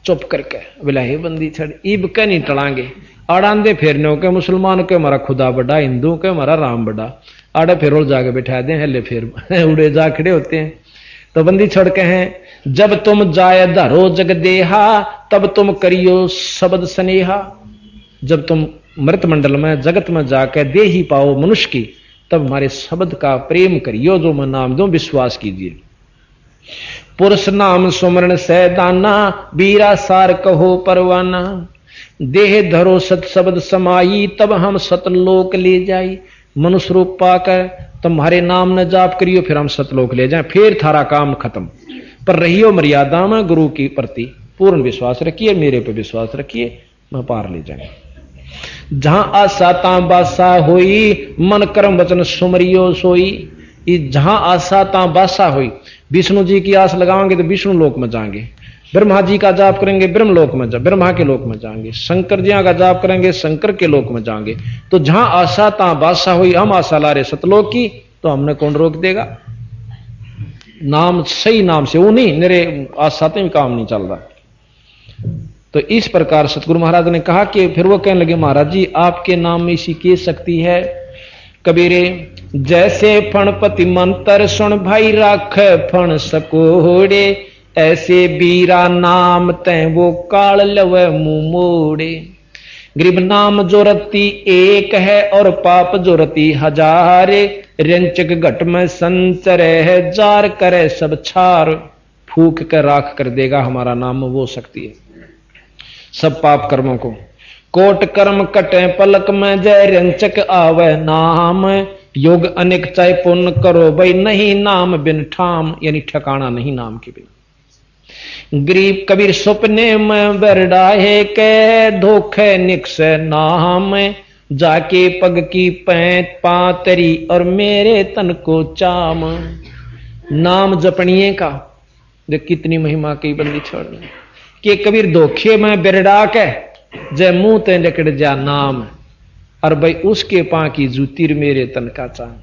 चुप करके। बोला हे बंदी छड़ ईब के नहीं टलांगे, आड़ांदे फेरने के मुसलमान के हमारा खुदा बड़ा, हिंदू के हमारा राम बड़ा। आड़े फिर जाके बैठा दे हले फिर उड़े जा खड़े होते हैं। तो बंदी छोड़ के हैं, जब तुम जाय धरो जग देहा तब तुम करियो शब्द स्नेहा। जब तुम मृत मंडल में जगत में जाकर दे ही पाओ मनुष्य की, तब हमारे शब्द का प्रेम करियो, जो मैं नाम दूं विश्वास कीजिए। पुरुष नाम सुमरण सैदाना, बीरा सार कहो परवाना। देह धरो सत शब्द समाई, तब हम सतलोक ले जाई। मनुष्य रूप पाकर तुम्हारे नाम न जाप करियो, फिर हम सतलोक ले जाएं, फिर थारा काम खत्म। पर रहियो मर्यादा में, गुरु की प्रति पूर्ण विश्वास रखिए, मेरे पे विश्वास रखिए, मैं पार ले जाए। जहां आशा ता बासा होई, मन कर्म वचन सुमरियो सोई। जहां आशा ता बासा हुई, विष्णु जी की आस लगाएंगे तो विष्णु लोक में जाएंगे, ब्रह्मा जी का जाप करेंगे ब्रह्म लोक में ब्रह्मा के लोक में जाएंगे, शंकर जी का जाप करेंगे शंकर के लोक में जाएंगे। तो जहां आशा ता बासा हुई, हम आशा ला रहे सतलोक की, तो हमने कौन रोक देगा? नाम सही नाम से वो नहीं, मेरे आशा में काम नहीं चल रहा। तो इस प्रकार सतगुरु महाराज ने कहा कि फिर वो कहने लगे, महाराज जी आपके नाम में इसी की शक्ति है। कबीरे जैसे फणपति मंत्र सुन भाई राख फण सकोड़े, ऐसे बीरा नाम तय वो काल लवे मुंह मोड़े। गरीब नाम जो रति एक है और पाप जो रति हजारे, रंचक घट में संचर है जार करे सब छार। फूक कर राख कर देगा हमारा नाम, वो शक्ति है सब पाप कर्मों को। कोट कर्म कटे पलक में, जय रंचक आवे नाम। योग अनेक चाहे पुण्य करो भाई, नहीं नाम बिन ठाम, यानी ठिकाना नहीं नाम के बिना। गरीब कबीर सपने में बरडाहे के, धोखे निक्स नाम। जाके पग की पैंत पातरी और मेरे तन को चाम। नाम जपणिए का जो कितनी महिमा की बंदी छोड़ने के कबीर धोखे में बिरडा के जय मुंह ते निकट जा नाम। और भाई उसके पा की जूतीर मेरे तन का चाम।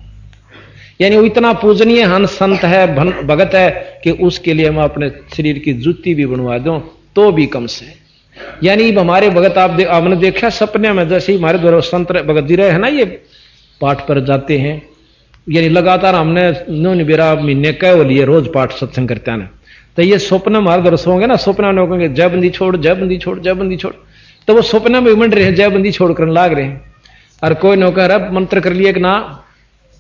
यानी वो इतना पूजनीय हन संत है भगत है कि उसके लिए मैं अपने शरीर की जूती भी बनवा दूं तो भी कम से। यानी हमारे भगत आपने देखा सपने में, जैसे ही हमारे द्वारा संत भगत जी रहे हैं ना, ये पाठ पर जाते हैं, यानी लगातार हमने बेरा महीने कह लिए रोज पाठ सत्संग करते हैं। तो ये स्वप्न हमारे दर्शक होंगे ना, स्वप्न में कहेंगे जय बंदी छोड़ जय बंदी छोड़ जय बंदी छोड़, तो वो स्वप्न में मंड रहे हैं जय बंदी छोड़ कर लाग रहे हैं। और कोई नौकर अब मंत्र कर लिए कि ना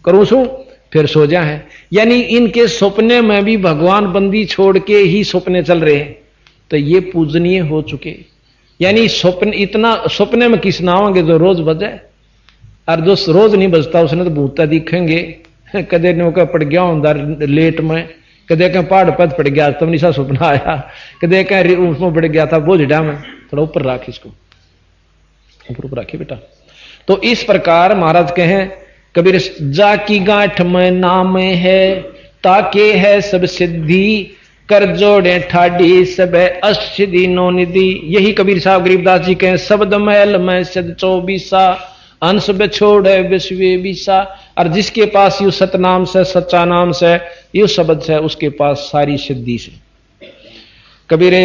करूं सू फिर सो जा है। यानी इनके सपने में भी भगवान बंदी छोड़ के ही सपने चल रहे हैं, तो ये पूजनीय हो चुके। यानी स्वप्न इतना सपने में किस नाओगे जो रोज बजे, और जो रोज नहीं बजता उसने तो भूता दिखेंगे। कदे नौका पड़ गया अंदर लेट में, कदे कहीं पहाड़ पद पड़ गया तब निशा सपना आया, कदे कहीं उसमें पड़ गया था बोझड़ा में। थोड़ा ऊपर राख, इसको ऊपर राखिए बेटा। तो इस प्रकार महाराज कहें कबीर जा की गांठ में नाम है, ताके है सब सिद्धि कर जोड़े ठाडी सब अष्टि नो निधि। यही कबीर साहब गरीबदास जी कहें शब्द महल में सद 24 अंश छोड़े विश्व बीसा। और जिसके पास यू सतनाम से सच्चा नाम से यू शब्द से उसके पास सारी सिद्धि से। कबीरे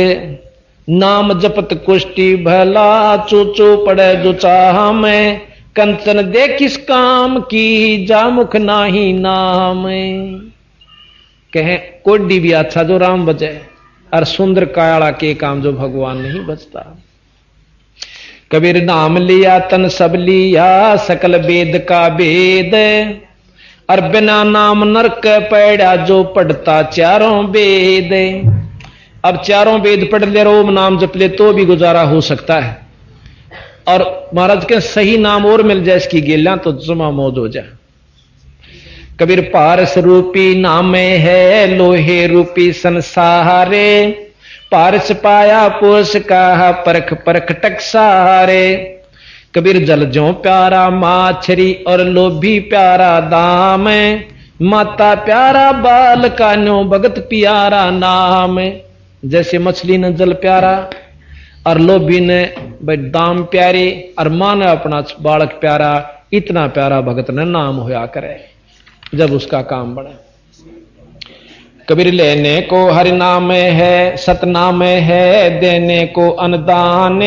नाम जपत कुष्टि भला, चोचो पड़े जो चाह में। कंचन दे किस काम की, जा मुख नाही नाम। कहें कोडी भी अच्छा जो राम बचे, और सुंदर कायाड़ा के काम जो भगवान नहीं बचता। कबीर नाम लिया तन सब लिया, सकल वेद का वेद। और बिना नाम नरक पैड़ा जो पढ़ता चारों वेद। अब चारों वेद पढ़ ले, रोम नाम जप ले तो भी गुजारा हो सकता है। और महाराज के सही नाम और मिल जाए इसकी गेला तो जुमा मौज हो जाए। कबीर पारस रूपी नाम है, लोहे रूपी संसारे। पारस पाया पुरुष का, परख परख टकसारे। कबीर जल जो प्यारा माछरी, और लोभी प्यारा दाम। माता प्यारा बाल का, न्यो भगत प्यारा नाम। जैसे मछली ने जल प्यारा, और लोभी ने भाई दाम प्यारे, और मां ने अपना बालक प्यारा। इतना प्यारा भगत ने नाम होया करे जब उसका काम बढ़े। कबीर लेने को हरि नाम है, सतनाम है, देने को अनुदान।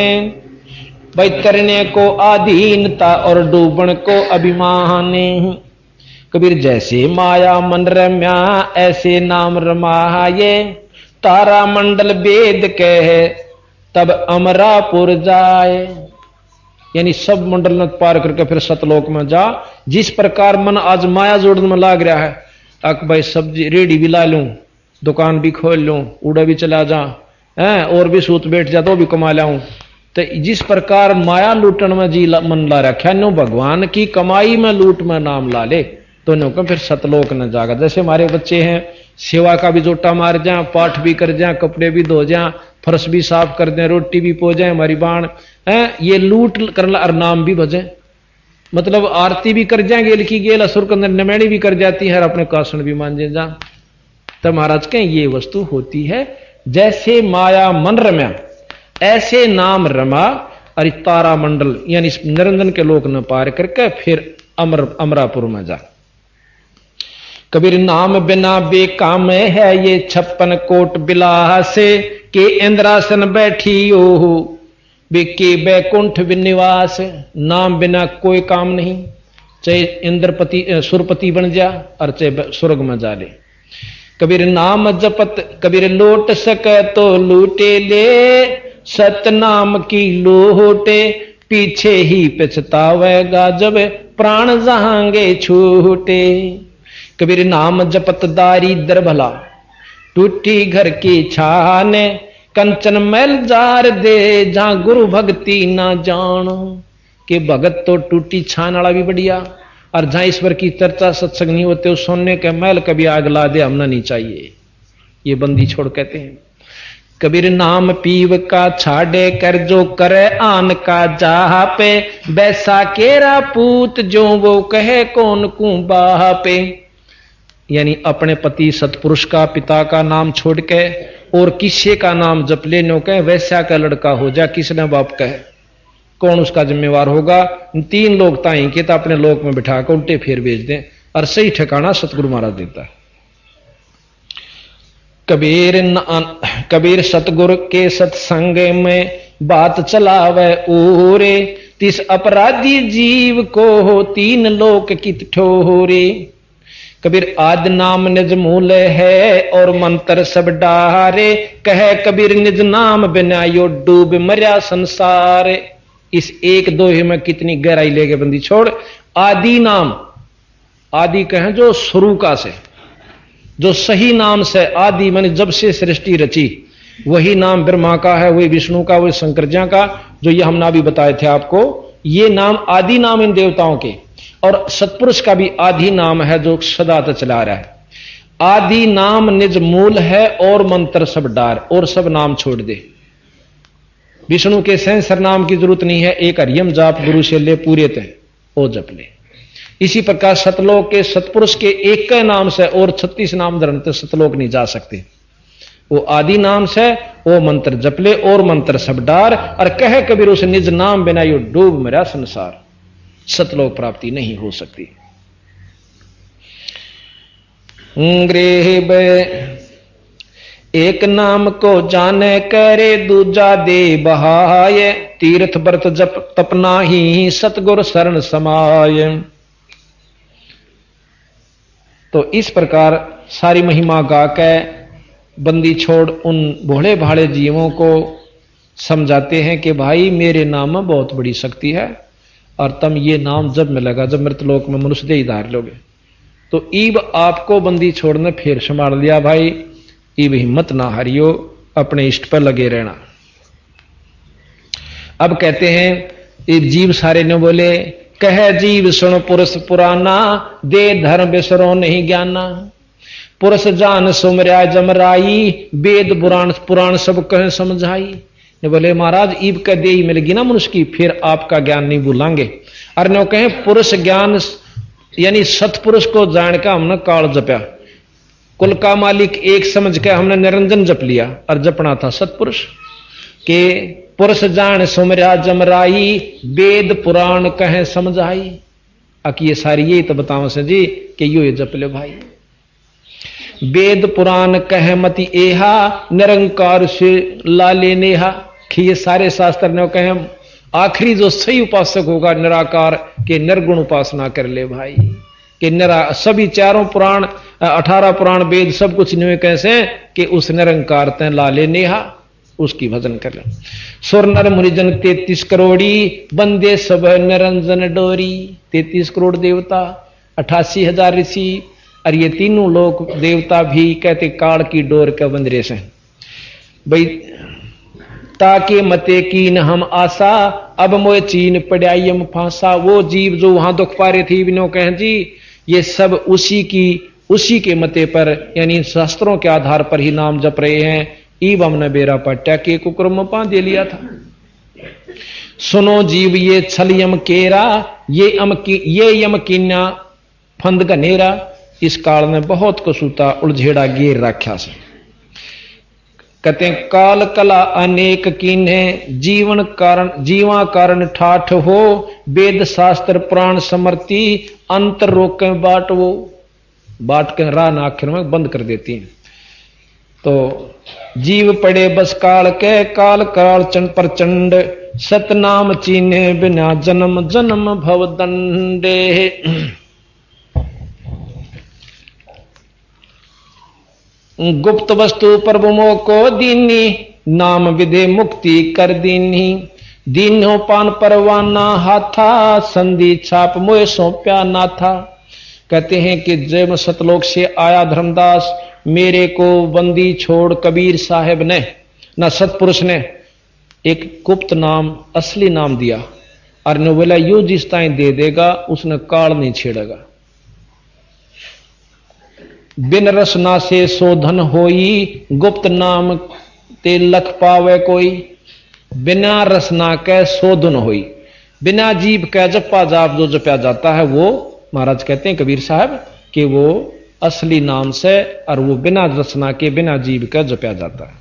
भाई तरने को आधीनता, और डूबण को अभिमान। कबीर जैसे माया मन रम्या ऐसे नाम रमाये, तारा मंडल वेद कहे तब अमरापुर जाए। यानी सब मंडल न पार करके फिर सतलोक में जा। जिस प्रकार मन आज माया जोड़ने में लाग रहा है, तक भाई सब्जी रेडी भी ला लूं, दुकान भी खोल लूं, उड़ा भी चला जा, और भी सूत बैठ जा तो भी कमा लाऊं। तो जिस प्रकार माया लूटन में जी मन ला रखा, नो भगवान की कमाई में लूट में नाम ला ले तो नो को फिर सतलोक न जागा। जैसे हमारे बच्चे हैं, सेवा का भी जोटा मार जाए, पाठ भी कर जाए, कपड़े भी धो जाए, फर्श भी साफ कर दें, रोटी भी पो जाए, हमारी बाण ये लूट करना और नाम भी भजे। मतलब आरती भी कर जाए गेल की गेल, असुर के अंदर नमैणी भी कर जाती है और अपने कासन भी मान जा। तब महाराज कहें ये वस्तु होती है जैसे माया मन रम्या ऐसे नाम रमा, और तारा मंडल यानी निरंजन के लोक न पार करके फिर अमरापुर में जा। कबीर नाम बिना बेकाम है ये 56 कोट बिलास, के इंद्रासन बैठी ओहो बेके बैकुंठ विनिवास। नाम बिना कोई काम नहीं, चाहे इंद्रपति सुरपति बन जा और चाहे स्वर्ग में जा ले। कबीर नाम जपत कबीर लोट सके तो लूटे ले, सतनाम की लोटे पीछे ही पछतावेगा जब प्राण जहांगे छूटे। कबीर नाम जपत दारिद्र भला, टूटी घर की छाने, कंचन मैल जार दे जहां गुरु भक्ति ना जान। के भगत तो टूटी छान वाला भी बढ़िया, और जहां ईश्वर की चर्चा सत्संग नहीं होते उस सोने के मैल कभी आग ला दे हमना नहीं चाहिए। ये बंदी छोड़ कहते हैं। कबीर नाम पीव का छाड़े कर जो करे आन का जाहा पे, बैसा केरा पूत जो वो कहे कौन कू बाहा पे। यानी अपने पति सतपुरुष का पिता का नाम छोड़ के और किसी का नाम जप ले, नो कहे वैसा का लड़का हो जा, किसने बाप कहे कौन उसका जिम्मेवार होगा। 3 लोग ताई के तो अपने लोक में बिठा कर उल्टे फेर भेज दें, और सही ठिकाना सतगुरु महाराज देता है। कबीर सतगुरु के सत्संग में बात चलावे ओरे, तिस अपराधी जीव को हो 3 लोक कित ठोरे। कबीर आदि नाम निज मूल है और मंत्र सब डारे, कहे कबीर निज नाम बिना यो डूब मर्या संसार। इस 1 दोहे में कितनी गहराई लेके बंदी छोड़। आदि नाम, आदि कहें जो शुरू का से, जो सही नाम से आदि माने जब से सृष्टि रची, वही नाम ब्रह्मा का है, वही विष्णु का, वही शंकर जी का, जो ये हमने अभी बताए थे आपको। ये नाम आदि नाम इन देवताओं के, और सतपुरुष का भी आदि नाम है जो सदा तक चला रहा है। आदि नाम निज मूल है और मंत्र सब डार, और सब नाम छोड़ दे। विष्णु के सेंसर नाम की जरूरत नहीं है, एक हरियम जाप गुरु से ले पूरे थे ओ जप ले। इसी प्रकार सतलोक के सतपुरुष के एक के नाम से और 36 नाम धर्म तक सतलोक नहीं जा सकते। वो आदि नाम से वो मंत्र जप ले और मंत्र सब डार, और कहे कबीर उस निज नाम बिना यो डूब मेरा संसार। सतलोक प्राप्ति नहीं हो सकती। एक नाम को जाने करे दूजा दे बहाय, तीर्थ व्रत जप तपना ही सतगुर शरण समाय। तो इस प्रकार सारी महिमा गा के बंदी छोड़ उन भोले भाले जीवों को समझाते हैं कि भाई मेरे नाम में बहुत बड़ी शक्ति है, और तुम ये नाम जब मिलेगा जब मृतलोक में मनुष्य देह धार लोगे। तो ईब आपको बंदी छोड़ने फिर संभाल लिया भाई, ईब हिम्मत ना हारियो, अपने इष्ट पर लगे रहना। अब कहते हैं जीव सारे ने बोले, कह जीव सुन पुरुष पुराना, दे धर्म बिसरो नहीं ज्ञाना। पुरुष जान सुमर्या जमराई, वेद पुराण सब कह समझाई। ने बोले महाराज ईब का दे मिलेगी ना मनुष्य की, फिर आपका ज्ञान नहीं भूलांगे। और नो कहे पुरुष ज्ञान यानी सतपुरुष को जान का हमने काल जपया, कुल का मालिक एक समझ के हमने निरंजन जप लिया, और जपना था सतपुरुष के। पुरुष जान सुमर्या जमराई, वेद पुराण कहे समझाई। अकी ये सारी यही तो बताओ से जी कि यो ये जप ले भाई। वेद पुराण कहे मति एहा, निरंकार से लाले नेहा। कि ये सारे शास्त्र ने कहे आखिरी जो सही उपासक होगा निराकार के निर्गुण उपासना कर ले भाई, कि सभी चारों पुराण 18 पुराण वेद सब कुछ नहीं कैसे कि उस निरंकार ते लाले नेहा उसकी भजन कर ले। सुर नर मुनिजन 33 करोड़ी बंदे सब निरंजन डोरी। 33 करोड़ देवता, 88,000 ऋषि और ये तीनों लोग देवता भी कहते काल की डोर के बंदरे से भाई। ताके मते कीन हम आशा अब मोए चीन पड़ाइम फांसा। वो जीव जो वहां दुख पा रहे थे बिनो कहें जी ये सब उसी के मते पर यानी शास्त्रों के आधार पर ही नाम जप रहे हैं। ईब हमने बेरा पट्टा के कुक्रम पा दे लिया था। सुनो जीव ये छल यम केरा ये यम कीना फंद घनेरा। इस काल में बहुत कसूता उलझेड़ा गेर राख्या से कहते हैं काल कला अनेक कीन्हे जीवा कारण ठाठ हो। वेद शास्त्र पुराण समर्ति अंतर रोक बाट वो बाट के रान आखिर में बंद कर देती हैं। तो जीव पड़े बस काल के काल काल चंड प्रचंड सतनाम चीन्हे बिना जन्म जन्म भव दंडे। गुप्त वस्तु प्रभुमो को दीनी नाम विदे मुक्ति कर दीनी। दीनो पान परवाना हाथा संधि छाप मोए सौंप्या ना था। कहते हैं कि जब सतलोक से आया धर्मदास मेरे को बंदी छोड़ कबीर साहब ने ना सतपुरुष ने एक गुप्त नाम असली नाम दिया और ने बोला यू जिस ताई दे देगा उसने काल नहीं छेड़ेगा। बिन रसना से शोधन होई गुप्त नाम ते लख पावे कोई। बिना रसना के शोधन होई बिना जीव के जपा जाप जो जपया जाता है वो महाराज कहते हैं कबीर साहब कि वो असली नाम से और वो बिना रसना के बिना जीव के जपया जाता है।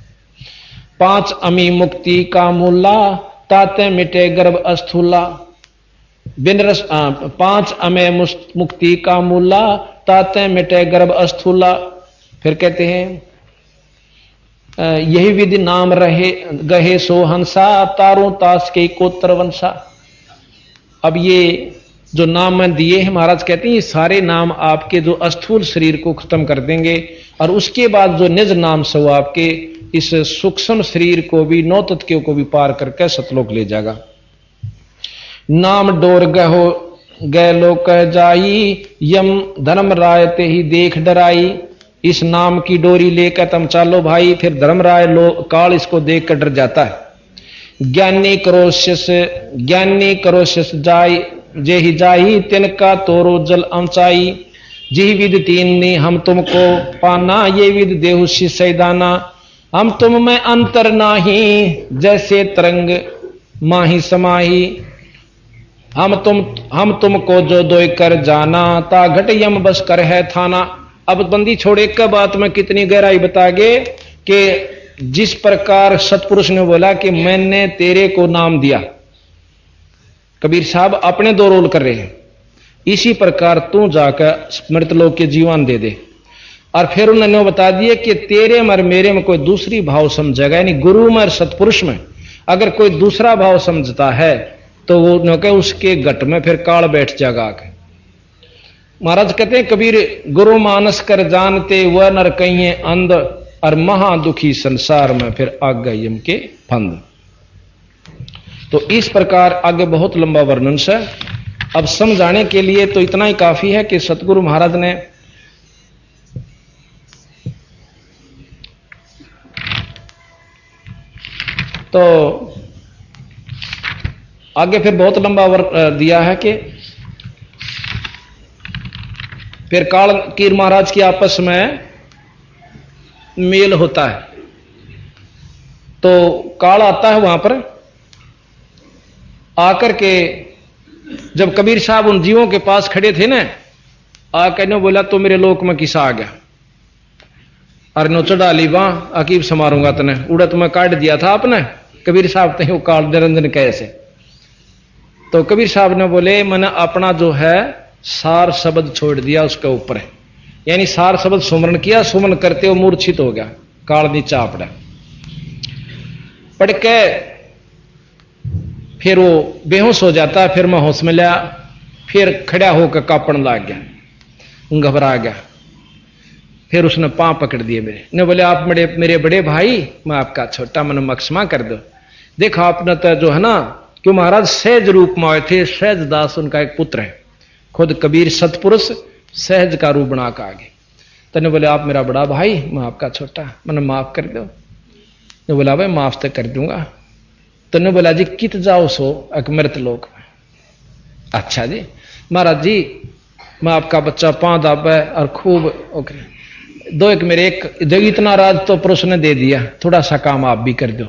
5 अमी मुक्ति का मूला ताते मिटे गर्भ अस्थूला। बिन रस 5 अमे मुक्ति का मूला ताते मिटे गर्भ अस्थूला। फिर कहते हैं यही विधि नाम रहे गहे सो हंसा तारों तास के कोत्र वंशा। अब ये जो नाम मैं दिए हैं महाराज कहते हैं ये सारे नाम आपके जो अस्थूल शरीर को खत्म कर देंगे और उसके बाद जो निज नाम से वो आपके इस सूक्ष्म शरीर को भी 9 तत्वों को भी पार करके सतलोक ले जाएगा। नाम डोर गहो गए लो कह जाई यम धर्म राय ते ही देख डराई। इस नाम की डोरी लेकर तुम चालो भाई। फिर धर्म राय लो काल इसको देख कर डर जाता है। ज्ञानी करोशियस जाई जे ही जाई तिनका तोरो जल ऊंचाई। जी विद तीन ने हम तुमको पाना ये विद देहु सैदाना। हम तुम में अंतर नाही जैसे तरंग माही समाही। हम तुमको जो दोय कर जाना ता घट यम बस कर है थाना। अब बंदी छोड़े का बात में कितनी गहराई बतागे कि जिस प्रकार सतपुरुष ने बोला कि मैंने तेरे को नाम दिया कबीर साहब अपने 2 रोल कर रहे हैं इसी प्रकार तू जाकर मृतलोक के जीवन दे दे। और फिर उन्होंने बता दिए कि तेरे में मेरे में कोई दूसरी भाव समझेगा यानी गुरु में और सतपुरुष में अगर कोई दूसरा भाव समझता है तो वो कहे उसके घट में फिर काल बैठ जाएगा आके। महाराज कहते हैं कबीर गुरु मानस कर जानते वह नर कहीं अंध और महा दुखी संसार में फिर आग गए यम के फंद। तो इस प्रकार आगे बहुत लंबा वर्णन है। अब समझाने के लिए तो इतना ही काफी है कि सतगुरु महाराज ने तो आगे फिर बहुत लंबा दिया है कि फिर काल कीर महाराज की आपस में मेल होता है। तो काल आता है वहां पर आकर के जब कबीर साहब उन जीवों के पास खड़े थे ना आकर ने बोला तो मेरे लोक में किसा आ गया और नो चढ़ा ली वहां अकीब समारूंगा तने उड़ा तुम्हें काट दिया था आपने। कबीर साहब ते काल निरंजन कैसे। तो कबीर साहब ने बोले मैंने अपना जो है सार शब्द छोड़ दिया उसके ऊपर है यानी सार शब्द सुमरण किया। सुमरण करते हो मूर्छित हो गया काल नीचा पड़ा पढ़ के फिर वो बेहोश हो जाता। फिर मैं होश में लिया फिर खड़ा होकर कांपण लग गया। घबरा गया। फिर उसने पांव पकड़ दिए मेरे ने, बोले आप मेरे बड़े भाई, मैं आपका छोटा, मन मक्षमा कर दो। देखो आपने तो जो है ना, क्यों महाराज सहज रूप में आए थे, सहज दास उनका एक पुत्र है, खुद कबीर सतपुरुष सहज का रूप बना के आगे। तने बोले आप मेरा बड़ा भाई, मैं आपका छोटा, मैंने माफ कर दो। ने बोला भाई माफ तो कर दूंगा। तने बोला जी कित जाओ सो अकमृत लोक में। अच्छा जी महाराज जी, मैं आपका बच्चा पांव दाबे और खूब ओके दो, एक मेरे एक इतना राज तो पुरुष ने दे दिया, थोड़ा सा काम आप भी कर दो,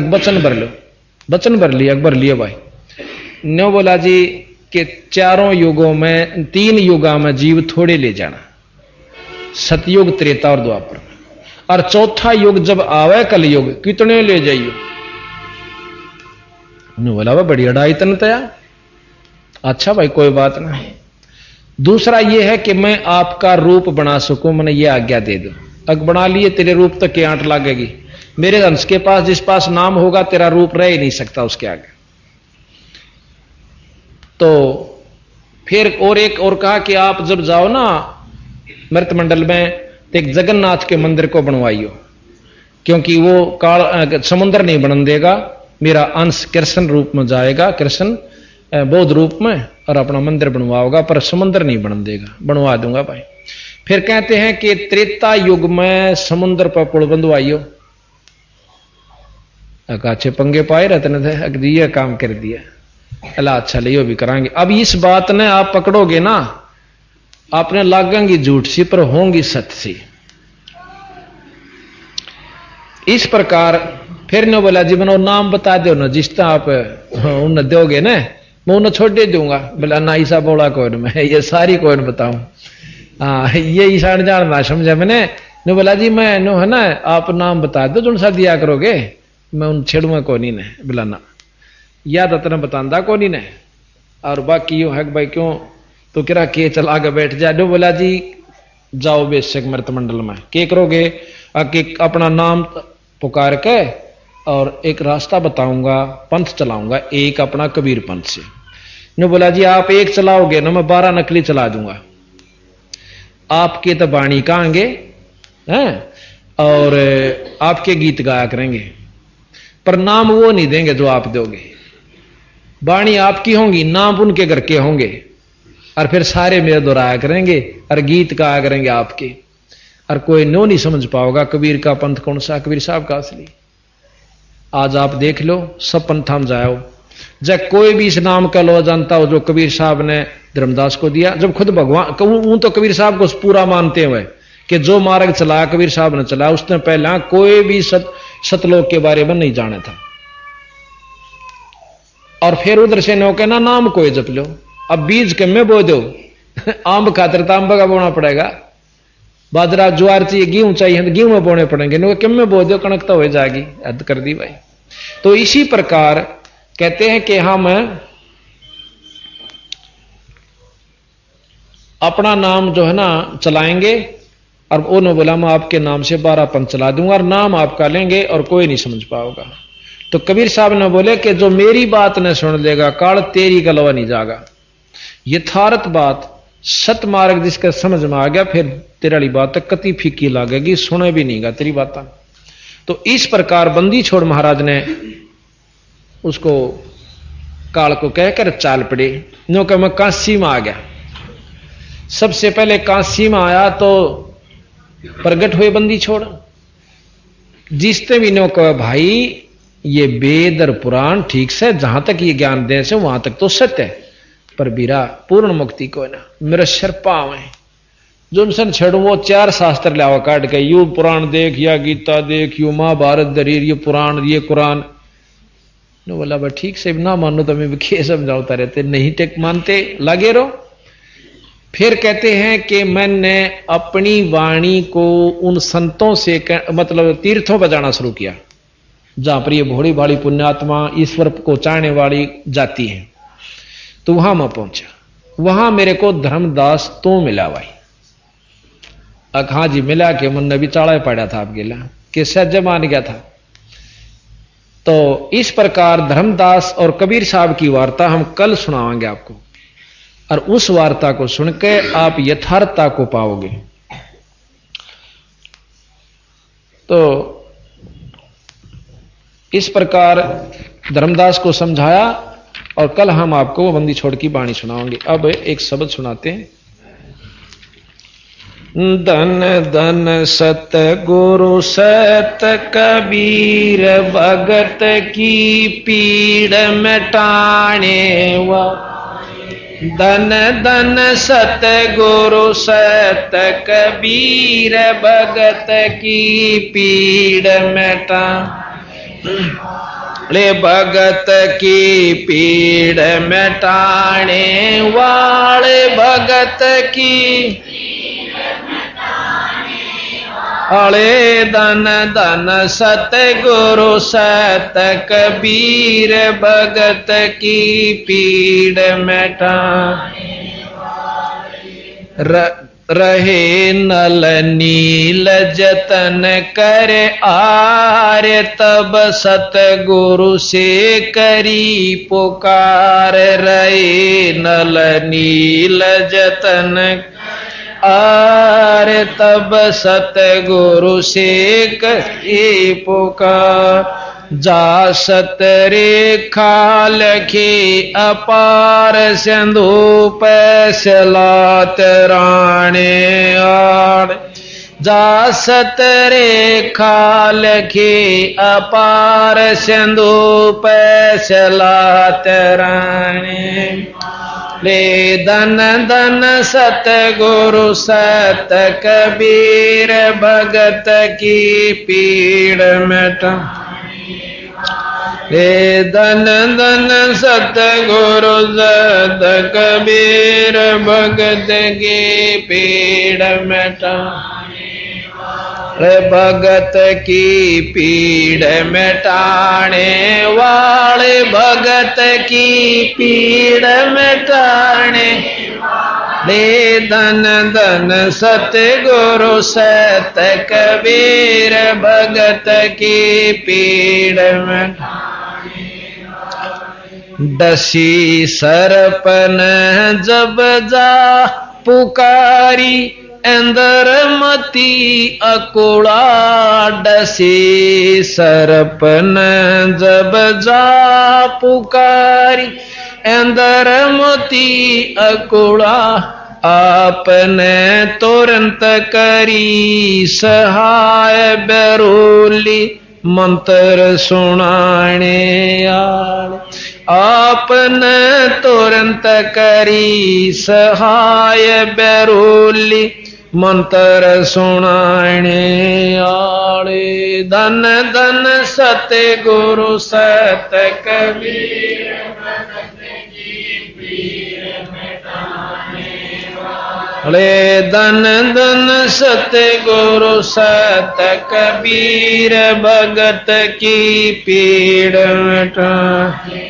वचन भर लो। वचन भर लिया, भर लिए भाई। नो बोला जी कि चारों युगों में, 3 युगा में जीव थोड़े ले जाना, सतयुग, त्रेता और द्वापर में, और चौथा युग जब आवे कलयुग कितने ले जाइयो। बोला वह बड़ी अड़ाई तन तया। अच्छा भाई कोई बात नहीं। दूसरा यह है कि मैं आपका रूप बना सकूं, मैंने ये आज्ञा दे दो। अग बना लिए तेरे रूप तक के आंट लागेगी, मेरे अंश के पास जिस पास नाम होगा तेरा रूप रह ही नहीं सकता उसके आगे। तो फिर और एक और कहा कि आप जब जाओ ना मृत मंडल में, तो एक जगन्नाथ के मंदिर को बनवाइयो, क्योंकि वो काल समुद्र नहीं बन देगा, मेरा अंश कृष्ण रूप में जाएगा, कृष्ण बौद्ध रूप में, और अपना मंदिर बनवाओगा, पर समुद्र नहीं बन देगा। बनवा दूंगा भाई। फिर कहते हैं कि त्रेता युग में समुद्र पर पुल बंधवाइयो। अच्छे पंगे पाए रहते थे, ये काम कर दिया, अल्लाह अच्छा लियो भी कराएंगे। अब इस बात ने आप पकड़ोगे ना, आपने लागेंगी झूठ सी पर होंगी सत्य सी। इस प्रकार फिर ने बोला जी बनो नाम बता दो ना, जिस तरह आप उन्हें दोगे ना, मैं उन्हें छोड़ दे दूंगा। बोला ना ईसा बोला कौन मैं, ये सारी कौन बताऊं। हाँ ये ईशान जान ना समझा मैंने। ने बोला जी मैं नो है ना, आप नाम बता दो जो सा दिया करोगे, मैं उन छेड़ूंगा कौन ने। बोला ना याद अतना बतांदा कौन ने, और बाकी यूं है भाई क्यों तो किरा के चला के बैठ जा। जो बोला जी जाओ बेशक मृत मंडल में, के करोगे, अपना नाम पुकार के और एक रास्ता बताऊंगा, पंथ चलाऊंगा, एक अपना कबीर पंथ से। ने बोला जी आप एक चलाओगे ना, मैं 12 नकली चला दूंगा। आपके तो बाणी कहांगे हैं, और आपके गीत गाया करेंगे, पर नाम वो नहीं देंगे जो आप दोगे। बाणी आपकी होंगी, नाम उनके घर के होंगे, और फिर सारे मेरे दोहराया करेंगे और गीत गाया करेंगे आपके, और कोई नो नहीं समझ पाओगा कबीर का पंथ कौन सा, कबीर साहब का असली। आज आप देख लो सब पंथा में जाओ, जब कोई भी इस नाम का लो जानता हो जो कबीर साहब ने धर्मदास को दिया, जब खुद भगवान कहूं तो कबीर साहब को पूरा मानते हुए कि जो मार्ग चलाया कबीर साहब ने चलाया, उसने पहला कोई भी सतलोक के बारे में नहीं जाना था। और फिर उधर से नो कहना नाम कोई जप लो, अब बीज के में बो दो आंब खातर तो आंब का बोना पड़ेगा, बाजरा ज्वार चाहिए, गेहूं चाहिए तो गेहूं में बोने पड़ेंगे, नो किम में बो दो कणक तो हो जाएगी। हद कर दी भाई। तो इसी प्रकार कहते हैं कि हम अपना नाम जो है ना चलाएंगे, और उन्होंने बोला मैं आपके नाम से 12 पंथ चला दूंगा और नाम आपका लेंगे और कोई नहीं समझ पाओगा। तो कबीर साहब ने बोले कि जो मेरी बात न सुन लेगा काल तेरी गलवा नहीं जागा। यथार्थ बात सत मार्ग जिसका समझ में आ गया, फिर तेरा वाली बात तक कति फीकी लागेगी, सुने भी नहींगा तेरी बात। तो इस प्रकार बंदी छोड़ महाराज ने उसको काल को कहकर चाल पड़े। नो कह मैं काशी में आ गया। सबसे पहले काशी में आया तो प्रगट हुए बंदी छोड़, जिसने भी नो कहा भाई ये वेद और पुराण ठीक से जहां तक ये ज्ञान दे से वहां तक तो सत्य है, पर बीरा पूर्ण मुक्ति को ना मेरा शर पाव है जो उनसे छेड़ू वो 4 शास्त्र लावा काट के, यू पुराण देख या गीता देख, यू महाभारत दरीर, ये पुराण ये कुरान। नो बोला भाई ठीक से ना मानो तो मैं खे समझाता रहते, नहीं टेक मानते लगे रहो। फिर कहते हैं कि मैंने अपनी वाणी को उन संतों से मतलब तीर्थों पर जाना शुरू किया जहां पर ये भोड़ी भाड़ी पुण्यात्मा ईश्वर को चाहने वाली जाती है। तो वहां मैं पहुंचा, वहां मेरे को धर्मदास तो मिला भाई। हाँ जी मिला के मन ने भी चाड़ा पड़ा था आपके लिए कि सज मान गया था। तो इस प्रकार धर्मदास और कबीर साहब की वार्ता हम कल सुनावांगे आपको। और उस वार्ता को सुनकर आप यथार्थता को पाओगे। तो इस प्रकार धर्मदास को समझाया और कल हम आपको वो बंदी छोड़ की वाणी सुनाओगे। अब एक शब्द सुनाते हैं। धन धन सत गुरु सत कबीर भगत की पीड़ मिटाने वा। धन धन सत गुरु सत कबीर भगत की पीड़ मिटा ले। भगत की पीड़ मिटाने वाले भगत की अले। धन धन सत गुरु सत कबीर भगत की पीड़ मिटा रहे नल नील जतन कर आर्य। तब सतगुरु से करी पुकार रहे नल नील जतन आर्य। तब सतगुरु से करी पुकार जा सत रेखा लखी अपार सिंधु पैसलात राणे आड़। जा सत रेखा लखी अपार सिंधु पैसलात राणे ले। धन धन सत गुरु सत कबीर भगत की पीड़ मिटा ले। धन धन सत गुरु सत कबीर भगत की पीड़ मिटा ले। भगत की पीड़ मिटाने वाले भगत की पीड़ मिटाने ले। धन धन सत गुरु सत कबीर भगत की पीड़ मिटाने। डसी सरपन जब जा पुकारी अंदर मती अकुड़ा। डसी सरपन जब जा पुकारी अंदर मती अकुड़ा। आपने तुरंत करी सहाय बेरोली मंत्र सुनाने आले। आपने तुरंत करी सहाय बेरोली मंत्र सुनाने आले। धन धन सत गुरु सत कबीर भगत की पीड़ मिटाने वाले। धन धन सत गुरु सत कबीर भगत की पीड़ मिटाने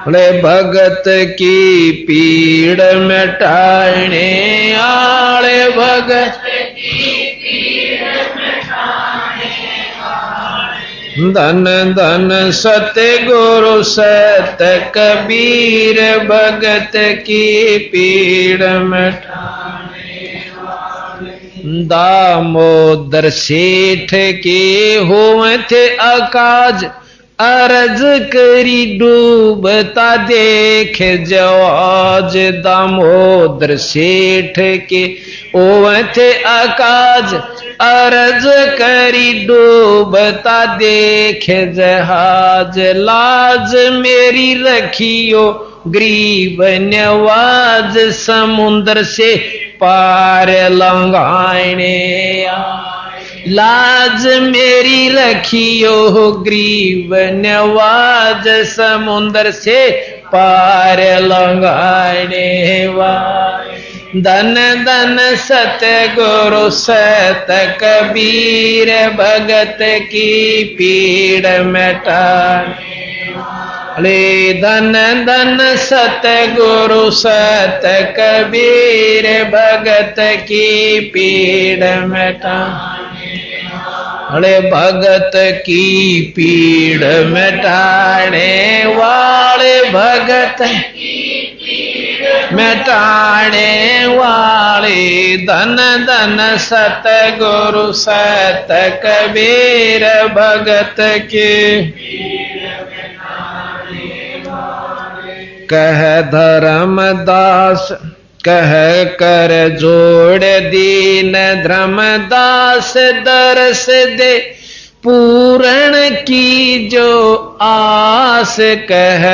ले। भगत की पीड़ मिटाने आले भगत की पीड़ मिटाने वाले। धन धन सत गुरु सत कबीर भगत की पीड़ मिटाने वाले। दामोदर सेठ के हुए थे अकाज। अर्ज करी डूबता देख जवाज। दामोदर सेठ के ओवे थे अकाज। अर्ज करी डूबता देख जहाज। लाज मेरी रखियो गरीब नवाज। समुद्र से पार लंघाने लाज मेरी रखियो ग्रीव नवाज। समुद्र से पार लंघाने वाले। धन धन सत गुरु सत कबीर भगत की पीड़ मिटाने वाले। धन धन सत गुरु सत कबीर भगत की पीड़ मिटाने वाले। भगत की पीड़ मिटाने वाले भगत की पीड़ मिटाने वाले धन धन सतगुरु सत कबीर भगत के कह धर्मदास कह कर जोड़ दीन धर्मदास दरस दे पूरण की जो आस कह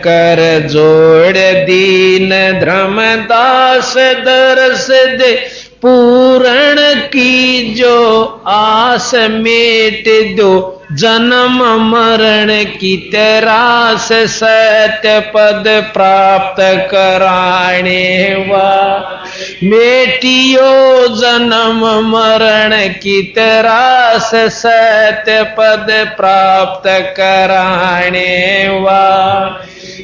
कर जोड़ दीन धर्मदास दरस दे पूरण की जो आस मेट दो जन्म मरण की तरास सत्य पद प्राप्त कराने वा मेटियो जन्म मरण की तरास सत्य पद प्राप्त कराने वा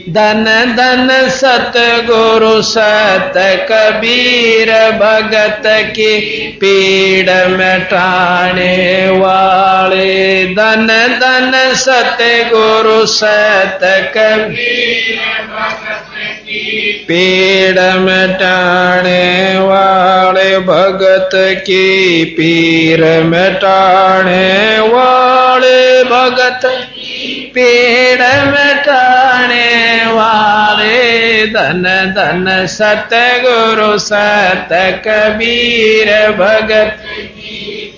धन धन सतगुरु सत कबीर भगत की पीड़ मिटाने वाले धन धन सतगुरु सत कबीर भगत की पीड़ मिटाने वाले भगत की पीर मिटाने वाले भगत पीड़ मिटाने वाले धन धन सतगुरु सत कबीर भगत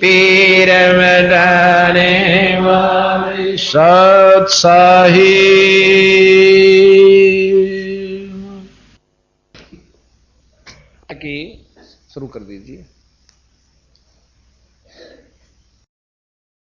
पीर मिटाने वाले सत साहिब की शुरू कर दीजिए।